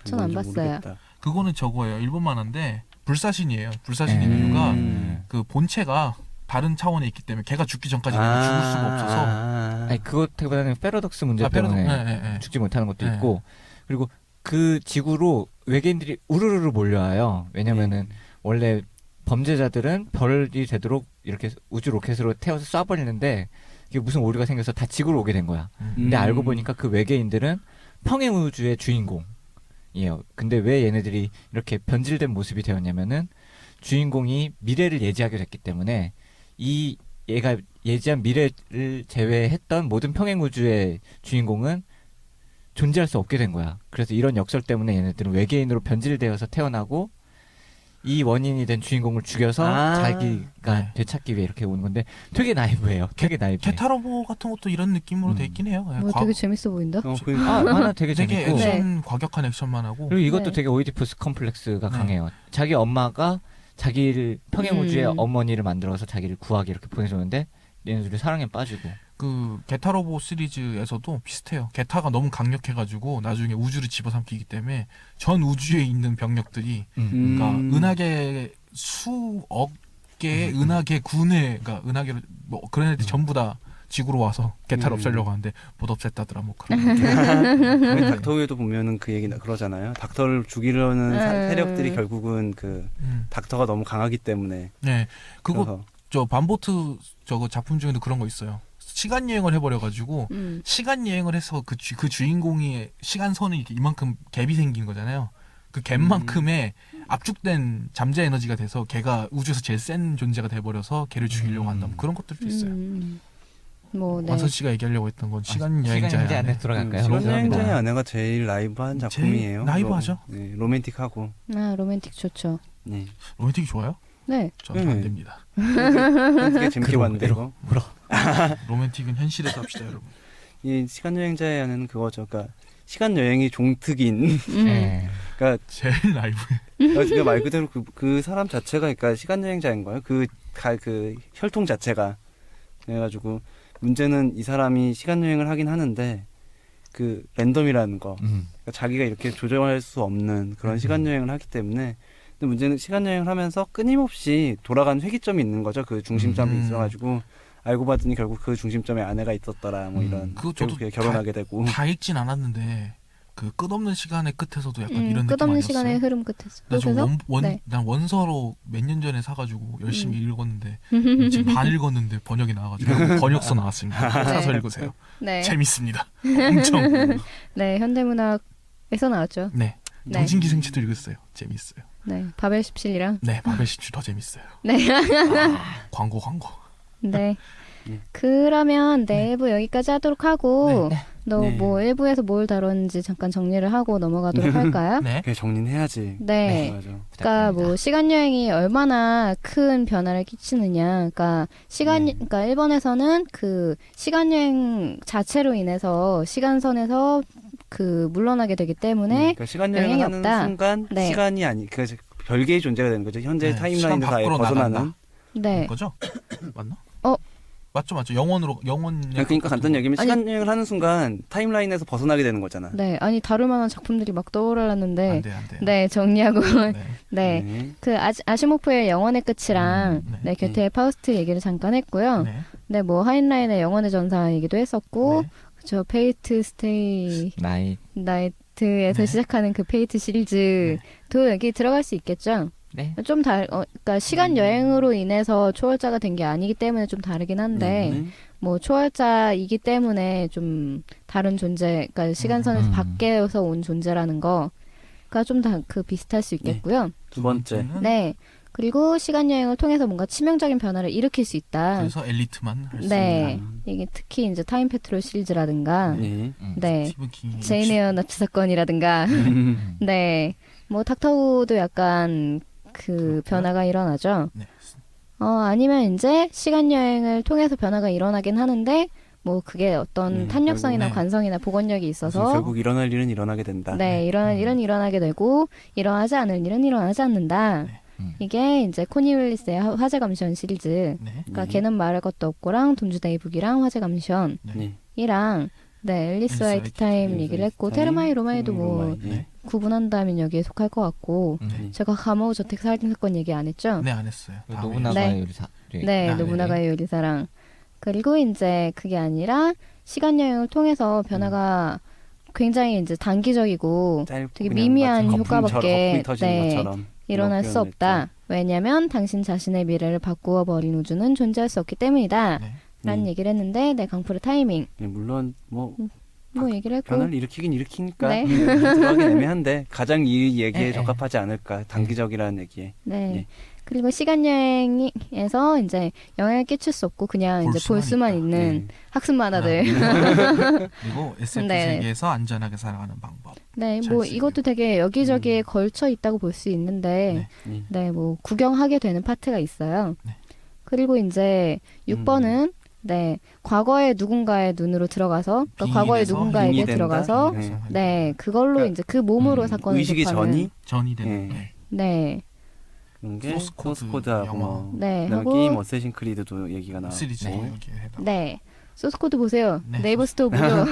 전 안 봤어요. 그거는 저거예요. 일본 만화인데 불사신이에요. 불사신인 이유가 그 본체가 다른 차원에 있기 때문에 걔가 죽기 전까지는 죽을 수가 없어서 아니 그것보다는 패러독스 문제 때문에 죽지 못하는 것도 있고 그리고 그 지구로 외계인들이 우르르 몰려와요. 왜냐면은 원래 범죄자들은 별이 되도록 이렇게 우주 로켓으로 태워서 쏴버리는데 이게 무슨 오류가 생겨서 다 지구로 오게 된 거야. 근데 알고 보니까 그 외계인들은 평행 우주의 주인공이에요. 근데 왜 얘네들이 이렇게 변질된 모습이 되었냐면은 주인공이 미래를 예지하게 됐기 때문에 이 얘가 예지한 미래를 제외했던 모든 평행 우주의 주인공은 존재할 수 없게 된 거야. 그래서 이런 역설 때문에 얘네들은 외계인으로 변질되어서 태어나고 이 원인이 된 주인공을 죽여서 자기가 되찾기 위해 이렇게 오는 건데 되게 나이브해요. 되게 나이브해. 게타로보 같은 것도 이런 느낌으로 돼 있긴 해요. 뭐 되게 재밌어 보인다. 하나 되게 되게 재밌고 액션 과격한 액션만 하고 그리고 이것도 되게 오이디푸스 컴플렉스가 강해요. 자기 엄마가 자기를 평행 우주의 어머니를 만들어서 자기를 구하게 이렇게 보내줬는데 얘네들이 사랑에 빠지고 그 게타로보 시리즈에서도 비슷해요. 게타가 너무 강력해가지고 나중에 우주를 집어삼키기 때문에 전 우주에 있는 병력들이 그러니까 은하계 수억 개의 은하계 군에 그러니까 은하계를 뭐 그런 애들이 전부 다 지구로 와서 게타를 없애려고 하는데 못 없앴다더라 뭐 그런 우리 닥터우에도 보면은 그 얘기 그러잖아요. 닥터를 죽이려는 세력들이 결국은 그 닥터가 너무 강하기 때문에. 네, 그거 그래서. 저 반보트 저거 작품 중에도 그런 거 있어요. 시간 여행을 해버려가지고 시간 여행을 해서 그 주인공이 시간선이 이렇게 이만큼 갭이 생긴 거잖아요. 그 갭만큼의 압축된 잠재 에너지가 돼서 걔가 우주에서 제일 센 존재가 돼버려서 걔를 죽이려고 한다. 뭐 그런 것들도 있어요. 뭐 완선 씨가 얘기하려고 했던 건 시간 여행자의 안에 들어갈까요? 시간 여행자의 아내가 제일 라이브한 작품이에요. 라이브하죠? 네, 로맨틱하고. 로맨틱 좋죠. 네. 로맨틱이 좋아요? 네. 저는 안 됩니다. 되게 재밌게 봤는데 이거. 로맨틱은 현실에서 합시다, 여러분. 이 시간 여행자의 아내는 그거죠. 그러니까 시간 여행이 종특인. 그러니까 제일 라이브. 그러니까 말 그대로 그 사람 자체가 그러니까 시간 여행자인 거예요. 그 혈통 자체가. 그래가지고 문제는 이 사람이 시간 여행을 하긴 하는데 그 랜덤이라는 거. 그러니까 자기가 이렇게 조정할 수 없는 그런 시간 여행을 하기 때문에. 근데 문제는 시간 여행을 하면서 끊임없이 돌아가는 회기점이 있는 거죠. 그 중심점이 있어가지고 알고 봤더니 결국 그 중심점에 아내가 있었더라. 뭐 이런. 그거 저도 결혼하게 되고. 다 읽진 않았는데 그 끝없는 시간의 끝에서도 약간 이런 느낌 끝없는 아니었어요? 시간의 흐름 끝에서. 난 원서로 몇 년 전에 사가지고 열심히 읽었는데 지금 반 읽었는데 번역이 나와가지고 번역서 나왔습니다. 사서 읽으세요. 네. 재밌습니다. 엄청. 네, 현대문학에서 나왔죠. 네. 정신기생치도 읽었어요. 재밌어요. 네, 바벨 17이랑. 네, 바벨 17 더 재밌어요. 네. 광고. 네. 그러면 내부 여기까지 하도록 하고 너 뭐 1부에서 뭘 다뤘는지 잠깐 정리를 하고 넘어가도록 할까요? 네. 그래 정리는 해야지. 네. 맞아. 그러니까 뭐 시간 여행이 얼마나 큰 변화를 끼치느냐. 그러니까 그러니까 1번에서는 그 시간 여행 자체로 인해서 시간선에서 그 물러나게 되기 때문에 그러니까 시간 여행을 하는 없다. 순간 네. 시간이 그 별개의 존재가 되는 거죠. 현재 타임라인에서 아예 시간 밖으로 벗어나는. 나간다. 네. 거죠? 맞나? 맞죠. 영원. 그러니까 간단히 얘기하면 시간 여행을 하는 순간 타임라인에서 벗어나게 되는 거잖아. 네. 아니 다룰 만한 작품들이 막 떠오르는데 안 돼. 네, 정리하고 네. 네. 그 아시모프의 영혼의 끝이랑 네. 괴테의 파우스트 얘기를 잠깐 했고요. 네. 네, 뭐 하인라인의 영혼의 전사 얘기도 했었고 그쵸, 페이트 스테이 나이트에서 시작하는 그 페이트 시리즈도 여기 들어갈 수 있겠죠. 네. 좀 그러니까 시간 여행으로 인해서 초월자가 된 게 아니기 때문에 좀 다르긴 한데 뭐 초월자이기 때문에 좀 다른 존재, 그러니까 시간선에서 밖에서 온 존재라는 거가 좀 다 그 비슷할 수 있겠고요. 두 번째. 네. 그리고 시간 여행을 통해서 뭔가 치명적인 변화를 일으킬 수 있다. 그래서 엘리트만 할 수 네. 있는. 이게 특히 이제 타임 페트롤 시리즈라든가 네. 스티븐 킹. 제인 에어 납치 사건이라든가 네. 뭐 닥터우도 약간 그 변화가 일어나죠. 네. 아니면 이제 시간 여행을 통해서 변화가 일어나긴 하는데 뭐 그게 어떤 탄력성이나 결국, 관성이나 복원력이 있어서 결국 일어날 일은 일어나게 된다. 네, 일어날 일은 일어나게 되고 일어나지 않을 일은 일어나지 않는다. 이게 이제 코니 윌리스의 화재 감시원 시리즈. 그러니까 걔는 말할 것도 없고랑 돈주데이 북이랑 화재 감시원이랑 네, 앨리스 화이트 타임 앨리스 얘기를 화이트 했고 타임, 테르마의 로마에도 뭐 네. 구분한다면 여기에 속할 것 같고 네. 제가 가마오 저택 살인 사건 얘기 안 했죠? 네, 안 했어요. 다음에 노부나가의 네. 요리사. 네, 아, 노부나가의 요리사랑 그리고 이제 그게 아니라 시간 여행을 통해서 변화가 굉장히 이제 단기적이고 짧고 되게 그냥 미미한 마치 효과밖에 거품이 터지는 네, 것처럼 일어날 그런 수 없다. 표현을 왜냐하면 당신 자신의 미래를 바꾸어 버린 우주는 존재할 수 없기 때문이다. 네. 라는 얘기를 했는데 네, 강프의 타이밍 네, 물론 뭐 뭐 얘기를 했고 변화를 일으키긴 일으키니까 네. 들어가긴 애매한데 가장 이 얘기에 네. 적합하지 않을까 단기적이라는 얘기에. 네. 네. 그리고 시간 여행에서 이제 영향을 끼칠 수 없고 그냥 볼 이제 볼 수만 수만 있다. 있는 네. 학습 만화들. 그리고 SF 네. 세계에서 안전하게 살아가는 방법. 네, 잘 뭐 쓰고요. 이것도 되게 여기저기에 걸쳐 있다고 볼 수 있는데, 네. 네, 뭐 구경하게 되는 파트가 있어요. 네. 그리고 이제 6번은 네, 과거의 누군가의 눈으로 들어가서, 그러니까 과거의 빙의돼서 누군가에게 빙의된다? 들어가서, 네. 네, 그걸로 그러니까 이제 그 몸으로 사건을 의식이 접하는, 전이 되는. 네. 네. 네, 그런 게 소스 코드 소스코드하고 영화. 뭐 네, 그다음에 하고, 게임 어쌔신 크리드도 얘기가 나왔고 시리즈 여기에 해당. 네, 소스코드 보세요. 네. 네이버 스토어 무료.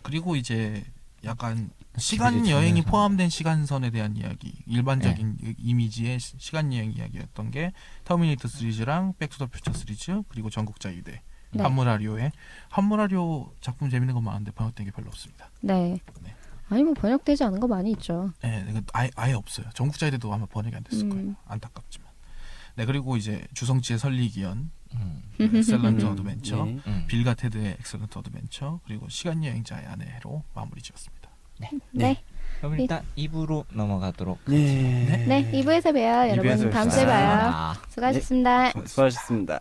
그리고 이제 약간 시간 기대 여행이 중에서. 포함된 시간선에 대한 이야기, 일반적인 이미지의 시간 여행 이야기였던 게 터미네이터 시리즈랑 백투더퓨처 시리즈 그리고 전국자 유대, 네. 한무라리오의 한무라리오 작품 재밌는 거 많은데 번역된 게 별로 없습니다. 네. 네. 아니, 뭐 번역되지 않은 거 많이 있죠. 네, 이거 아예 없어요. 전국자 유대도 아마 번역이 안 됐을 음. 거예요. 안타깝지만. 네, 그리고 이제 주성치의 설리기연, 음. 엑셀런트 음, 어드벤처, 네. 빌가 테드의 엑셀런트 어드벤처, 그리고 시간 여행자의 아내로 마무리 지었습니다. 네. 그럼 일단 2부로 넘어가도록. 네. 네, 2부에서 봬요. 여러분, 2부에서 다음 주에 뵙시다. 봐요. 아. 수고하셨습니다. 수고하셨습니다.